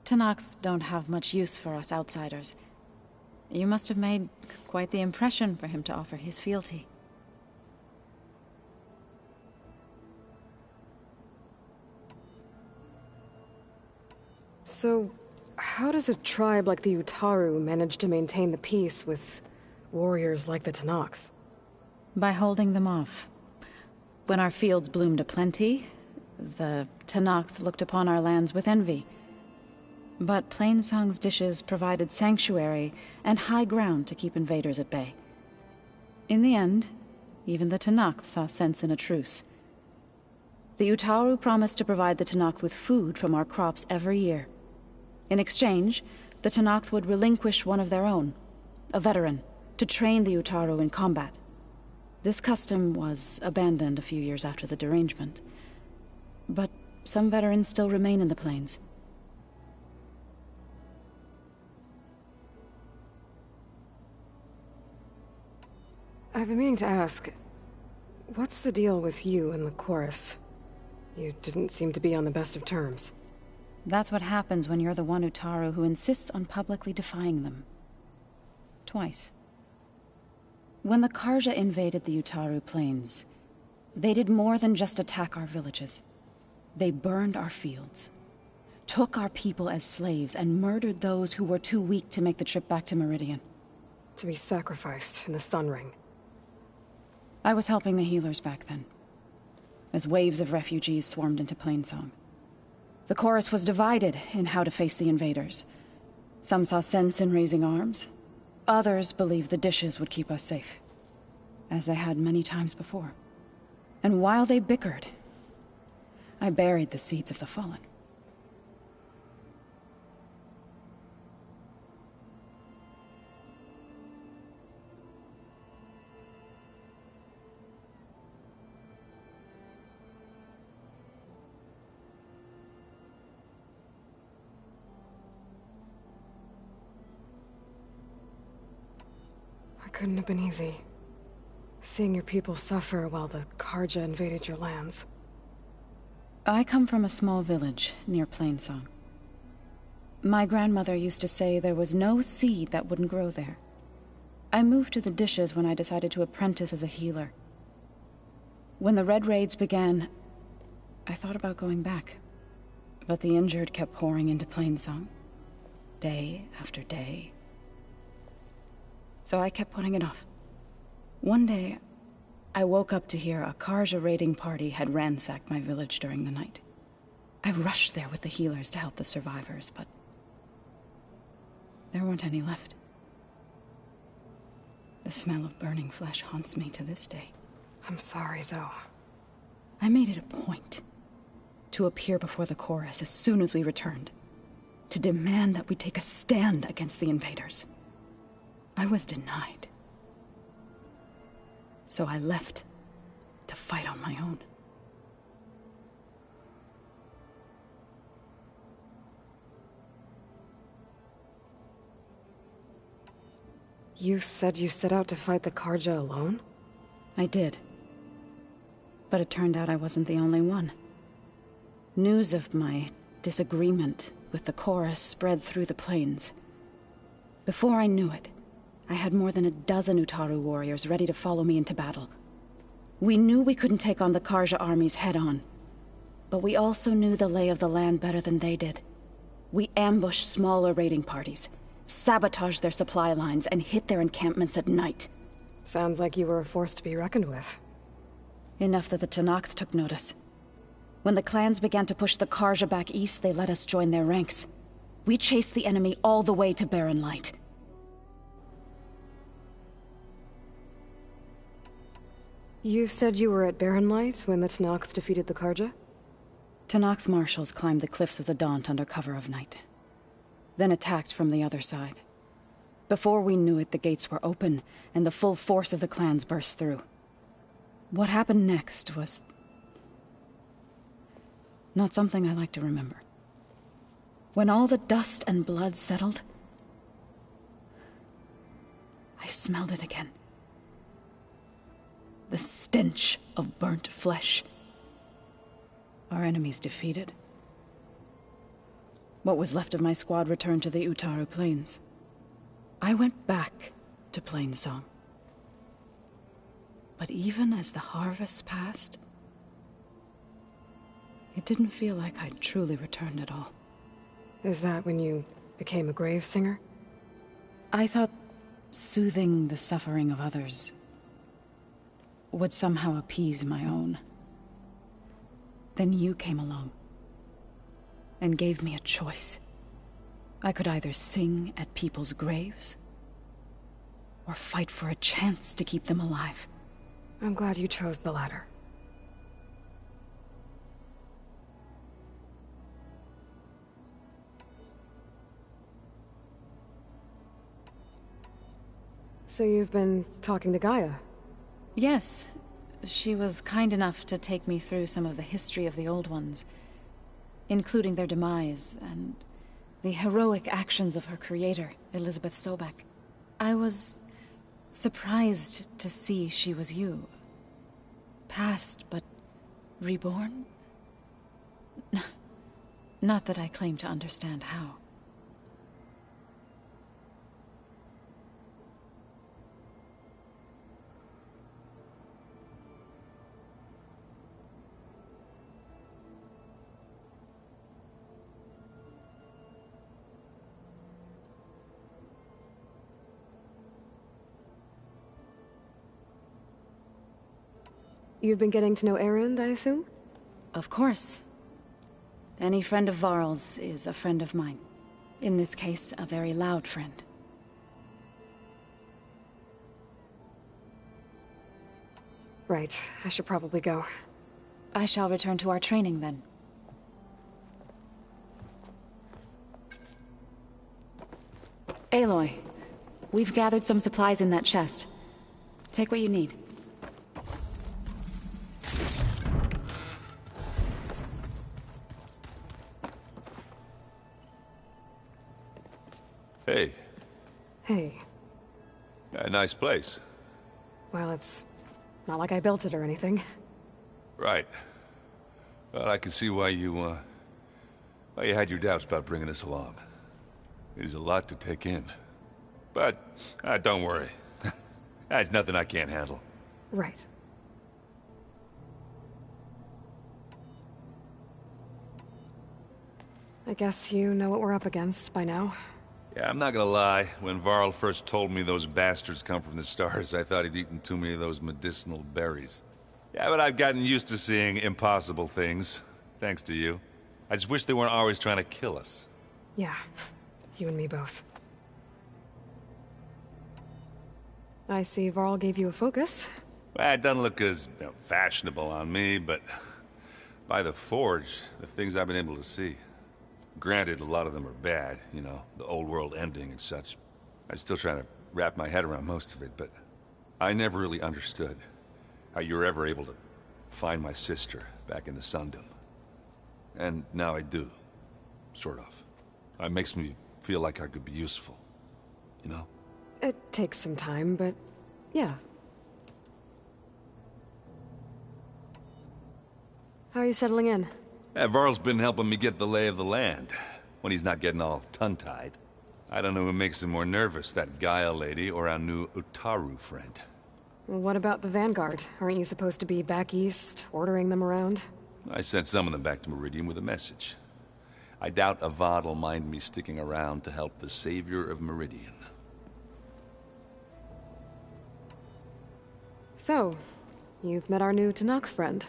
Tenakth don't have much use for us outsiders. You must have made quite the impression for him to offer his fealty. So, how does a tribe like the Utaru manage to maintain the peace with warriors like the Tenakth? By holding them off. When our fields bloomed aplenty, the Tenakth looked upon our lands with envy. But Plainsong's dishes provided sanctuary and high ground to keep invaders at bay. In the end, even the Tenakth saw sense in a truce. The Utaru promised to provide the Tenakth with food from our crops every year. In exchange, the Tenakth would relinquish one of their own, a veteran, to train the Utaru in combat. This custom was abandoned a few years after the derangement, but some veterans still remain in the plains. I've been meaning to ask, what's the deal with you and the chorus? You didn't seem to be on the best of terms. That's what happens when you're the one Utaru who insists on publicly defying them. Twice. When the Karja invaded the Utaru plains, they did more than just attack our villages. They burned our fields, took our people as slaves, and murdered those who were too weak to make the trip back to Meridian. To be sacrificed in the Sun Ring. I was helping the healers back then, as waves of refugees swarmed into Plainsong. The chorus was divided in how to face the invaders. Some saw sense in raising arms. Others believed the dishes would keep us safe, as they had many times before. And while they bickered, I buried the seeds of the fallen. Couldn't have been easy. Seeing your people suffer while the Karja invaded your lands. I come from a small village near Plainsong. My grandmother used to say there was no seed that wouldn't grow there. I moved to the dishes when I decided to apprentice as a healer. When the Red Raids began, I thought about going back. But the injured kept pouring into Plainsong, day after day. So I kept putting it off. One day, I woke up to hear a Karja raiding party had ransacked my village during the night. I rushed there with the healers to help the survivors, but there weren't any left. The smell of burning flesh haunts me to this day. I'm sorry, Zoe. I made it a point to appear before the chorus as soon as we returned, to demand that we take a stand against the invaders. I was denied. So I left to fight on my own. You said you set out to fight the Karja alone? I did. But it turned out I wasn't the only one. News of my disagreement with the chorus spread through the plains. Before I knew it, I had more than a dozen Utaru warriors ready to follow me into battle. We knew we couldn't take on the Karja armies head-on, but we also knew the lay of the land better than they did. We ambushed smaller raiding parties, sabotaged their supply lines, and hit their encampments at night. Sounds like you were a force to be reckoned with. Enough that the Tenakth took notice. When the clans began to push the Karja back east, they let us join their ranks. We chased the enemy all the way to Barren Light. You said you were at Barren Light when the Tenakth defeated the Karja? Tenakth marshals climbed the cliffs of the Daunt under cover of night, then attacked from the other side. Before we knew it, the gates were open, and the full force of the clans burst through. What happened next was not something I like to remember. When all the dust and blood settled, I smelled it again. The stench of burnt flesh. Our enemies defeated. What was left of my squad returned to the Utaru Plains. I went back to Plainsong. But even as the harvest passed, it didn't feel like I'd truly returned at all. Is that when you became a grave singer? I thought soothing the suffering of others would somehow appease my own. Then you came along and gave me a choice. I could either sing at people's graves or fight for a chance to keep them alive. I'm glad you chose the latter. So you've been talking to Gaia? Yes. She was kind enough to take me through some of the history of the Old Ones, including their demise and the heroic actions of her creator, Elizabeth Sobek. I was surprised to see she was you. Past, but reborn? Not that I claim to understand how. You've been getting to know Erend, I assume? Of course. Any friend of Varl's is a friend of mine. In this case, a very loud friend. Right. I should probably go. I shall return to our training then. Aloy, we've gathered some supplies in that chest. Take what you need. Hey. Hey. A nice place. Well, it's not like I built it or anything. Right. Well, I can see why you had your doubts about bringing us along. It is a lot to take in. But, don't worry. That's nothing I can't handle. Right. I guess you know what we're up against by now. Yeah, I'm not gonna lie. When Varl first told me those bastards come from the stars, I thought he'd eaten too many of those medicinal berries. Yeah, but I've gotten used to seeing impossible things, thanks to you. I just wish they weren't always trying to kill us. Yeah, you and me both. I see Varl gave you a focus. Well, it doesn't look as fashionable on me, but by the Forge, the things I've been able to see. Granted, a lot of them are bad, you know, the old world ending and such. I'm still trying to wrap my head around most of it, but I never really understood how you were ever able to find my sister back in the Sundom. And now I do. Sort of. It makes me feel like I could be useful. You know? It takes some time, but yeah. How are you settling in? Varl's been helping me get the lay of the land, when he's not getting all tongue-tied. I don't know who makes him more nervous, that Gaia lady or our new Utaru friend. What about the Vanguard? Aren't you supposed to be back east, ordering them around? I sent some of them back to Meridian with a message. I doubt Avad will mind me sticking around to help the savior of Meridian. So, you've met our new Tenakth friend.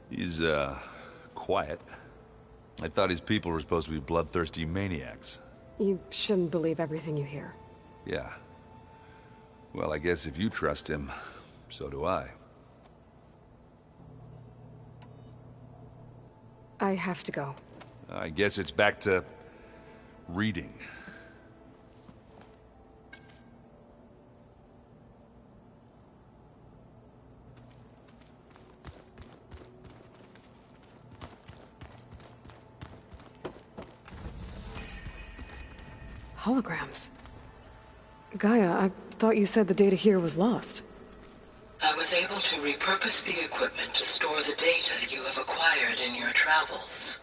He's, quiet. I thought his people were supposed to be bloodthirsty maniacs. You shouldn't believe everything you hear. Yeah. Well, I guess if you trust him, so do I. I have to go. I guess it's back to reading. Holograms. Gaia, I thought you said the data here was lost. I was able to repurpose the equipment to store the data you have acquired in your travels.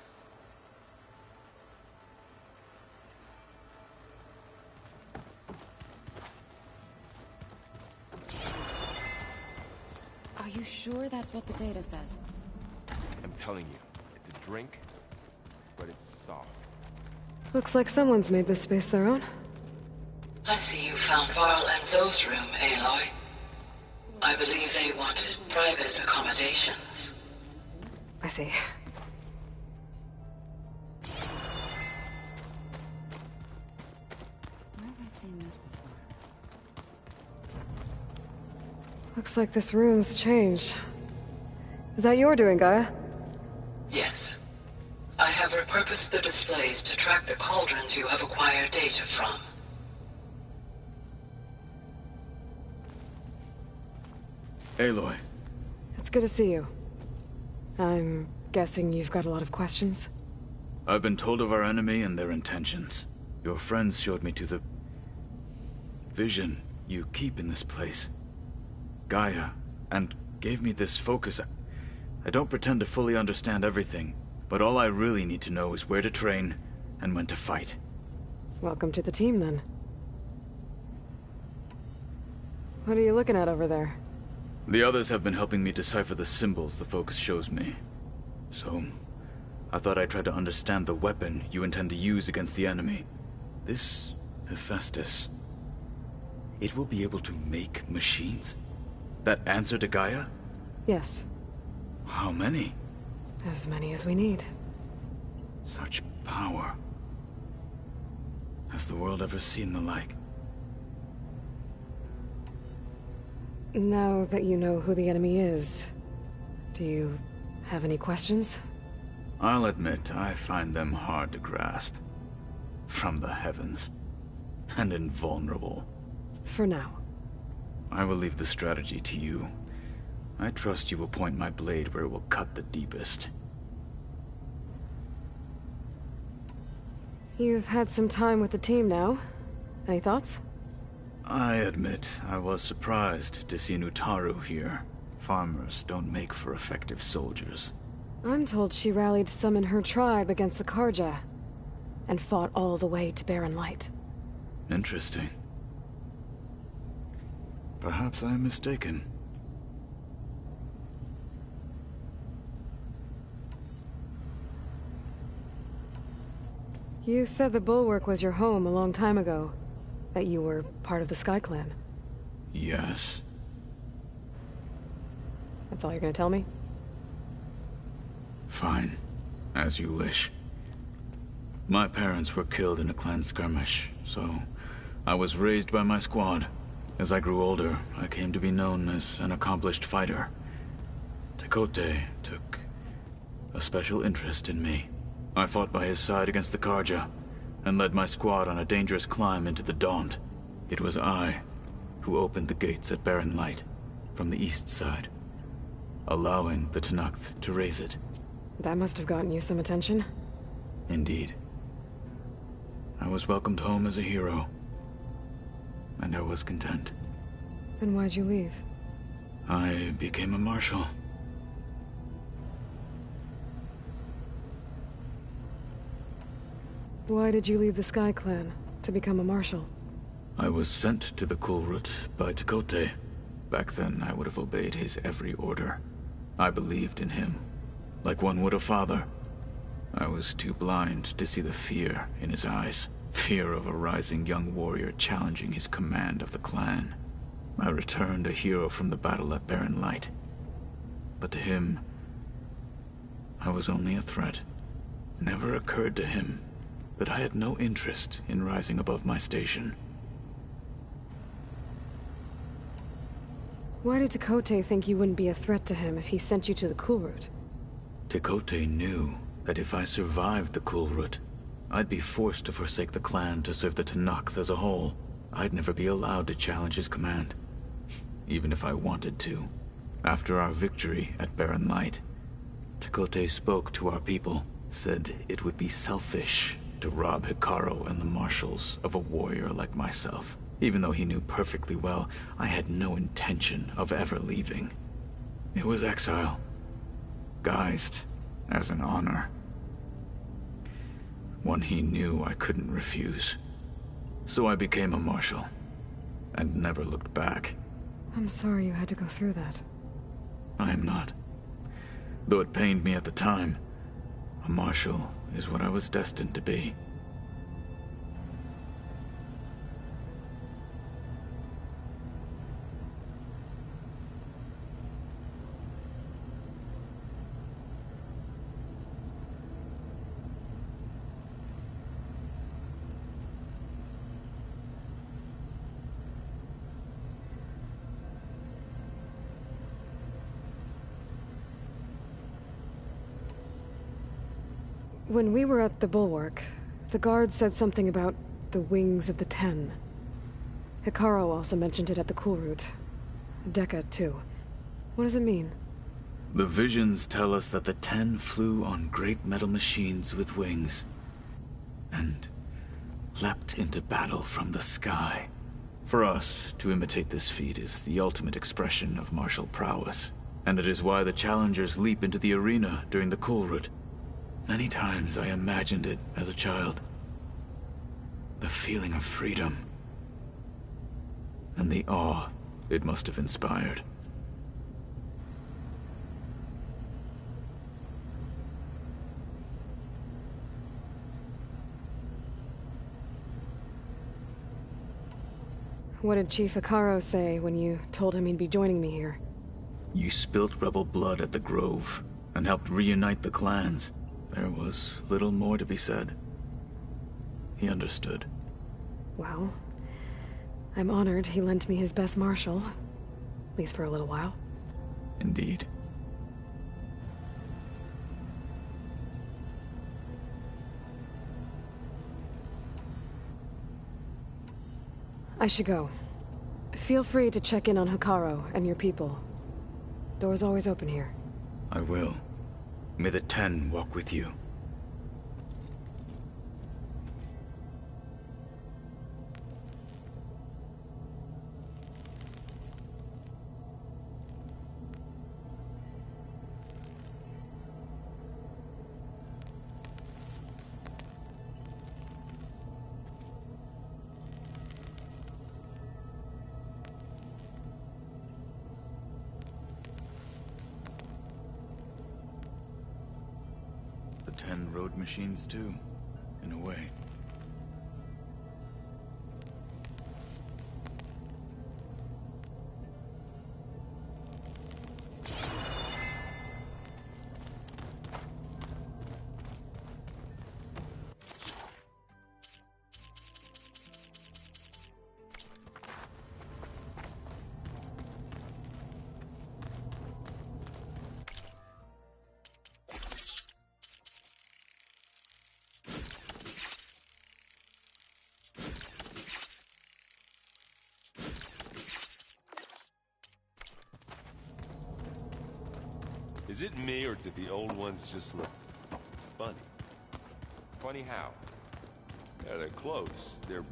Are you sure that's what the data says? I'm telling you, it's a drink, but it's soft. Looks like someone's made this space their own. I see you found Varl and Zoe's room, Aloy. I believe they wanted private accommodations. I see. Where have I seen this before? Looks like this room's changed. Is that your doing, Gaia? Yes. I have repurposed the displays to track the cauldrons you have acquired data from. Aloy. It's good to see you. I'm guessing you've got a lot of questions? I've been told of our enemy and their intentions. Your friends showed me to the vision you keep in this place, Gaia, and gave me this focus. I don't pretend to fully understand everything, but all I really need to know is where to train and when to fight. Welcome to the team, then. What are you looking at over there? The others have been helping me decipher the symbols the focus shows me. So, I thought I'd try to understand the weapon you intend to use against the enemy. This Hephaestus, it will be able to make machines? That answer to Gaia? Yes. How many? As many as we need. Such power. Has the world ever seen the like? Now that you know who the enemy is, do you have any questions? I'll admit, I find them hard to grasp. From the heavens. And invulnerable. For now. I will leave the strategy to you. I trust you will point my blade where it will cut the deepest. You've had some time with the team now. Any thoughts? I admit, I was surprised to see Nutaru here. Farmers don't make for effective soldiers. I'm told she rallied some in her tribe against the Karja, and fought all the way to Barren Light. Interesting. Perhaps I am mistaken. You said the Bulwark was your home a long time ago. That you were part of the Sky Clan. Yes. That's all you're gonna tell me? Fine. As you wish. My parents were killed in a clan skirmish, so I was raised by my squad. As I grew older, I came to be known as an accomplished fighter. Tekote took a special interest in me. I fought by his side against the Karja, and led my squad on a dangerous climb into the Daunt. It was I who opened the gates at Barren Light, from the east side, allowing the Tenakth to raise it. That must have gotten you some attention. Indeed. I was welcomed home as a hero, and I was content. Then why'd you leave? I became a marshal. Why did you leave the Sky Clan to become a marshal? I was sent to the Kulrut by Tekote. Back then, I would have obeyed his every order. I believed in him, like one would a father. I was too blind to see the fear in his eyes. Fear of a rising young warrior challenging his command of the clan. I returned a hero from the battle at Barren Light. But to him, I was only a threat. Never occurred to him that I had no interest in rising above my station. Why did Tekote think you wouldn't be a threat to him if he sent you to the Kulrut? Tekote knew that if I survived the Kulrut, I'd be forced to forsake the clan to serve the Tenakth as a whole. I'd never be allowed to challenge his command, even if I wanted to. After our victory at Barren Light, Tekote spoke to our people, said it would be selfish to rob Hekarro and the Marshals of a warrior like myself, even though he knew perfectly well I had no intention of ever leaving. It was exile, guised as an honor. One he knew I couldn't refuse. So I became a marshal, and never looked back. I'm sorry you had to go through that. I am not. Though it pained me at the time, a marshal is what I was destined to be. When we were at the Bulwark, the guard said something about the Wings of the Ten. Hekarro also mentioned it at the Kulrut. Dekka, too. What does it mean? The visions tell us that the 10 flew on great metal machines with wings, and leapt into battle from the sky. For us, to imitate this feat is the ultimate expression of martial prowess, and it is why the challengers leap into the arena during the Kulrut. Many times I imagined it as a child. The feeling of freedom, and the awe it must have inspired. What did Chief Hekarro say when you told him he'd be joining me here? You spilt rebel blood at the Grove, and helped reunite the clans. There was little more to be said. He understood. Well, I'm honored he lent me his best martial. At least for a little while. Indeed. I should go. Feel free to check in on Hekarro and your people. Door's always open here. I will. May the 10 walk with you. The 10 road machines too, in a way. Is it me, or did the old ones just look funny? Funny how? They're close. They're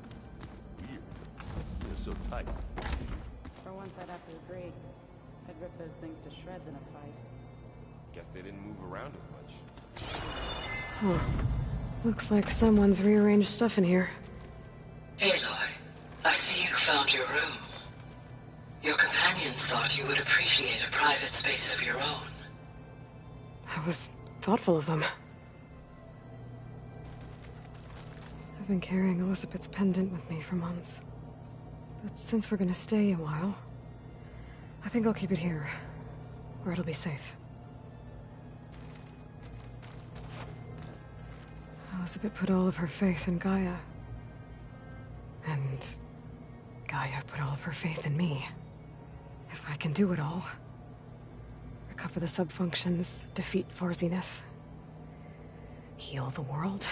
weird. They're so tight. For once, I'd have to agree. I'd rip those things to shreds in a fight. Guess they didn't move around as much. Huh. Looks like someone's rearranged stuff in here. Aloy, I see you found your room. Your companions thought you would appreciate a private space of your own. That was thoughtful of them. I've been carrying Elizabeth's pendant with me for months. But since we're gonna stay a while, I think I'll keep it here, where it'll be safe. Elizabeth put all of her faith in Gaia. And Gaia put all of her faith in me. If I can do it all, recover the subfunctions, defeat Far Zenith, heal the world,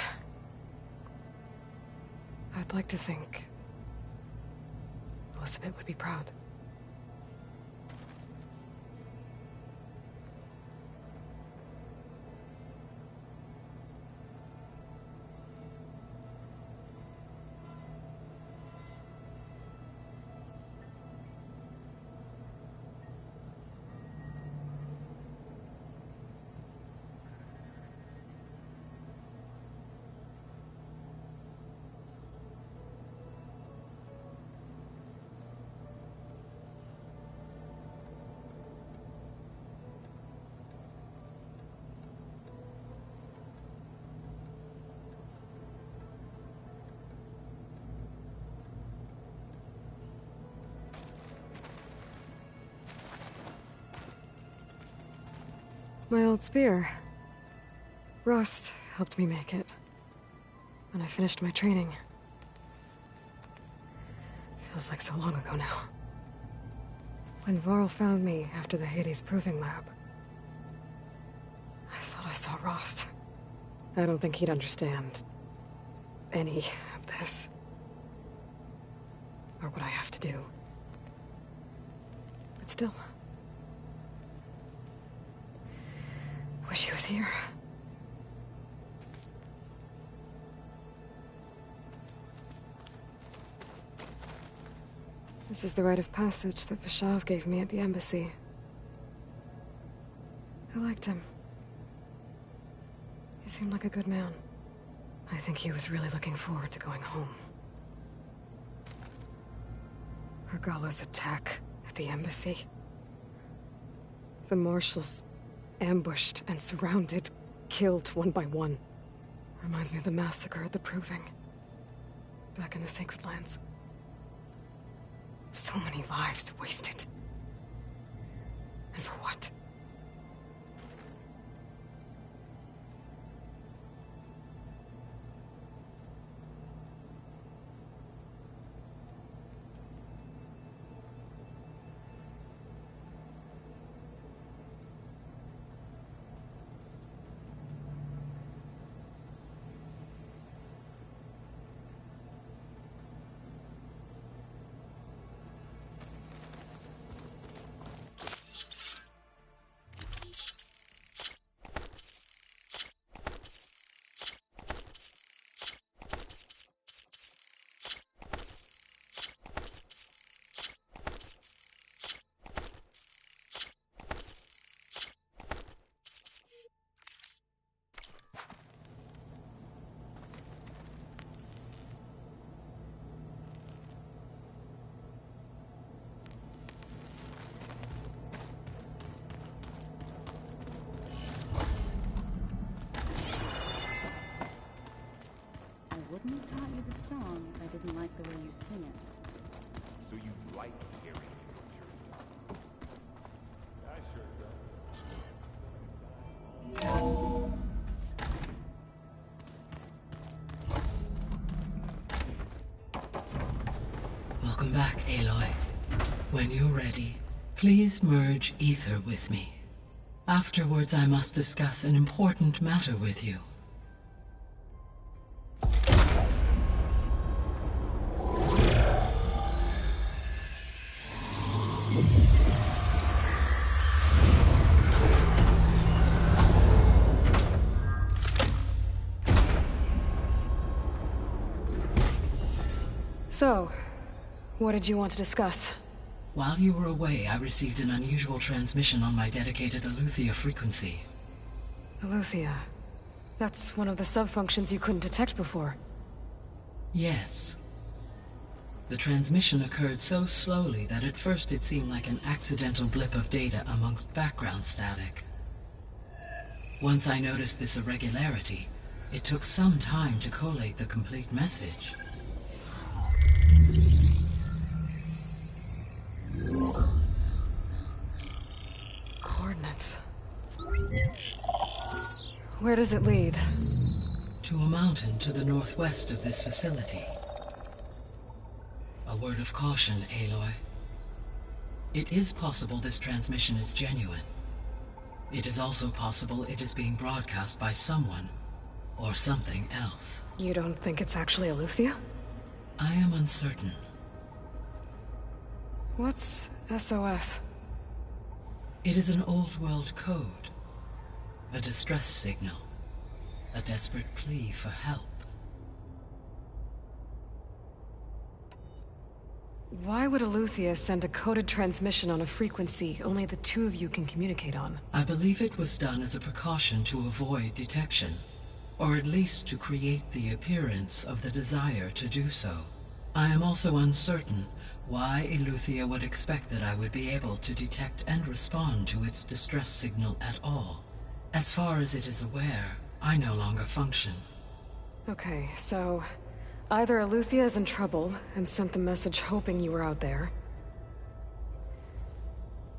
I'd like to think Elizabeth would be proud. My old spear. Rust helped me make it when I finished my training. Feels like so long ago now. When Varl found me after the Hades Proving Lab, I thought I saw Rost. I don't think he'd understand any of this, or what I have to do. But still, Wish he was here. This is the rite of passage that Vashav gave me at the embassy. I liked him. He seemed like a good man. I think he was really looking forward to going home. Regala's attack at the embassy. The marshals ambushed and surrounded, killed one by one. Reminds me of the massacre at the Proving. Back in the Sacred Lands. So many lives wasted. And for what? Wouldn't have taught you the song if I didn't like the way you sing it. So you like hearing it, I sure do. Welcome back, Aloy. When you're ready, please merge ether with me. Afterwards, I must discuss an important matter with you. So, what did you want to discuss? While you were away, I received an unusual transmission on my dedicated Eleuthia frequency. Eleuthia. That's one of the sub-functions you couldn't detect before. Yes. The transmission occurred so slowly that at first it seemed like an accidental blip of data amongst background static. Once I noticed this irregularity, it took some time to collate the complete message. Coordinates. Where does it lead? To a mountain to the northwest of this facility. A word of caution, Aloy. It is possible this transmission is genuine. It is also possible it is being broadcast by someone or something else. You don't think it's actually Eleuthia? I am uncertain. What's SOS? It is an old-world code. A distress signal. A desperate plea for help. Why would Eleuthia send a coded transmission on a frequency only the two of you can communicate on? I believe it was done as a precaution to avoid detection, or at least to create the appearance of the desire to do so. I am also uncertain why Eleuthia would expect that I would be able to detect and respond to its distress signal at all. As far as it is aware, I no longer function. Okay, so either Eleuthia is in trouble and sent the message hoping you were out there,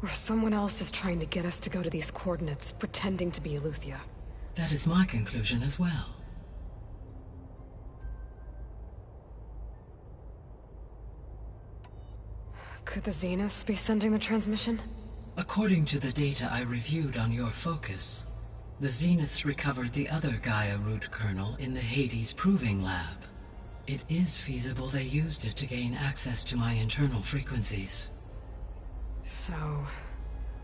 or someone else is trying to get us to go to these coordinates, pretending to be Eleuthia. That is my conclusion as well. Could the Zeniths be sending the transmission? According to the data I reviewed on your focus, the Zeniths recovered the other Gaia root kernel in the Hades Proving Lab. It is feasible they used it to gain access to my internal frequencies. So,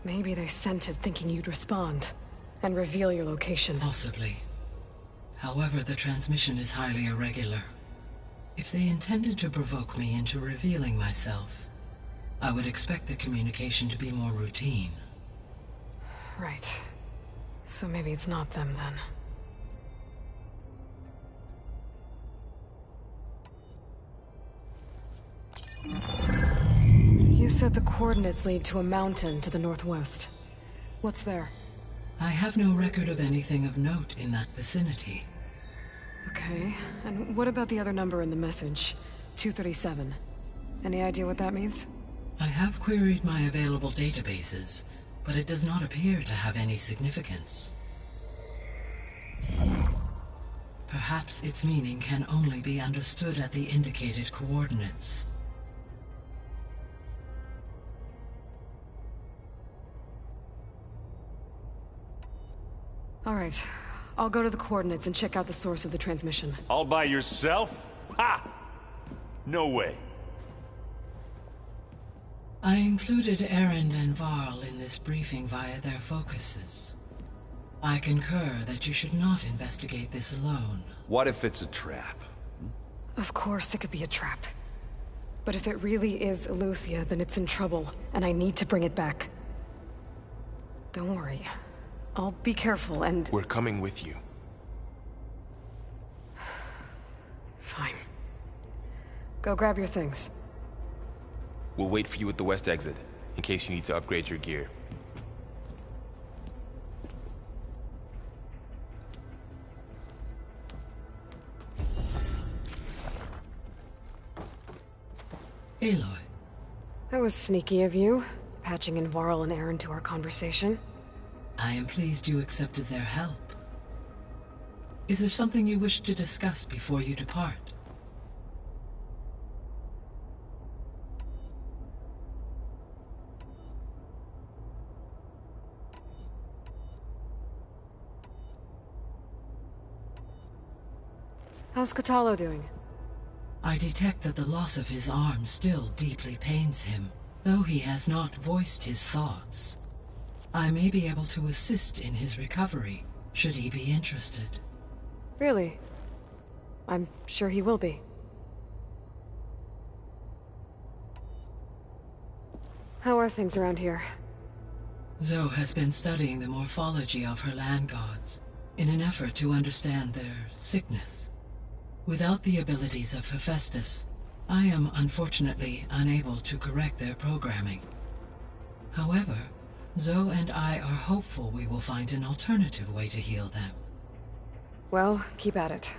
maybe they sent it thinking you'd respond, and reveal your location. Possibly. However, the transmission is highly irregular. If they intended to provoke me into revealing myself, I would expect the communication to be more routine. Right. So maybe it's not them then. You said the coordinates lead to a mountain to the northwest. What's there? I have no record of anything of note in that vicinity. Okay, and what about the other number in the message? 237. Any idea what that means? I have queried my available databases, but it does not appear to have any significance. Perhaps its meaning can only be understood at the indicated coordinates. All right. I'll go to the coordinates and check out the source of the transmission. All by yourself? Ha! No way. I included Erend and Varl in this briefing via their focuses. I concur that you should not investigate this alone. What if it's a trap? Of course it could be a trap. But if it really is Eleuthia, then it's in trouble, and I need to bring it back. Don't worry. I'll be careful and... We're coming with you. Fine. Go grab your things. We'll wait for you at the west exit, in case you need to upgrade your gear. Aloy. That was sneaky of you, patching in Varl and Erend to our conversation. I am pleased you accepted their help. Is there something you wish to discuss before you depart? How's Kotallo doing? I detect that the loss of his arm still deeply pains him, though he has not voiced his thoughts. I may be able to assist in his recovery, should he be interested. Really? I'm sure he will be. How are things around here? Zoe has been studying the morphology of her land gods, in an effort to understand their sickness. Without the abilities of Hephaestus, I am unfortunately unable to correct their programming. However, Zoe and I are hopeful we will find an alternative way to heal them. Well, keep at it.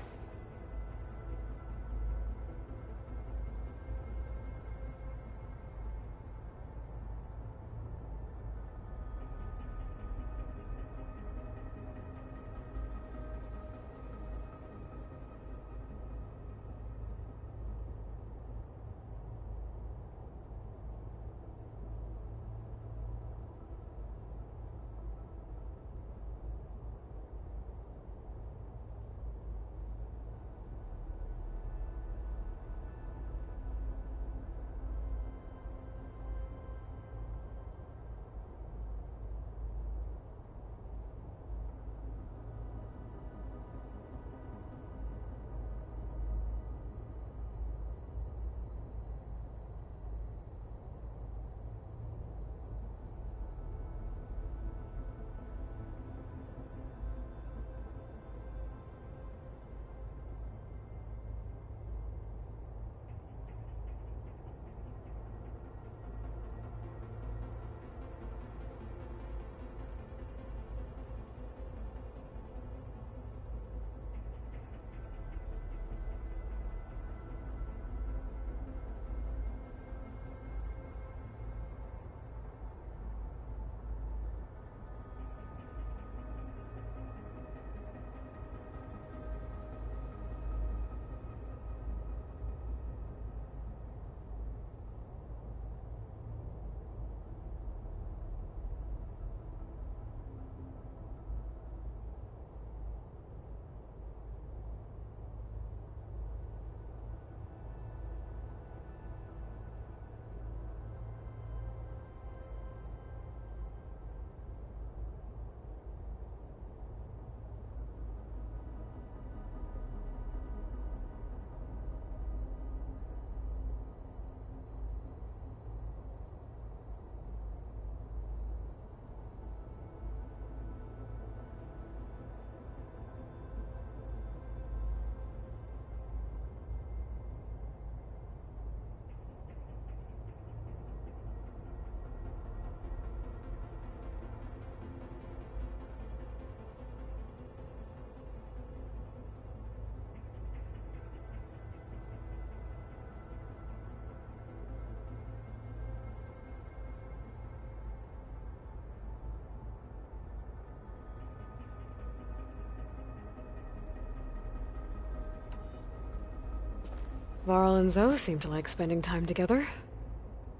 Varl and Zoe seem to like spending time together.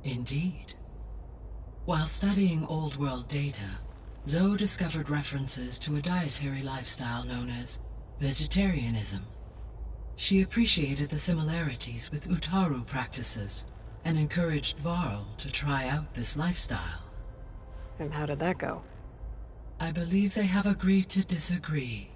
Indeed. While studying Old World data, Zoe discovered references to a dietary lifestyle known as vegetarianism. She appreciated the similarities with Utaru practices and encouraged Varl to try out this lifestyle. And how did that go? I believe they have agreed to disagree.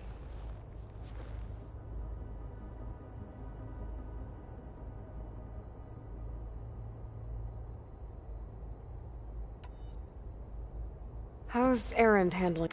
How's Erend handling?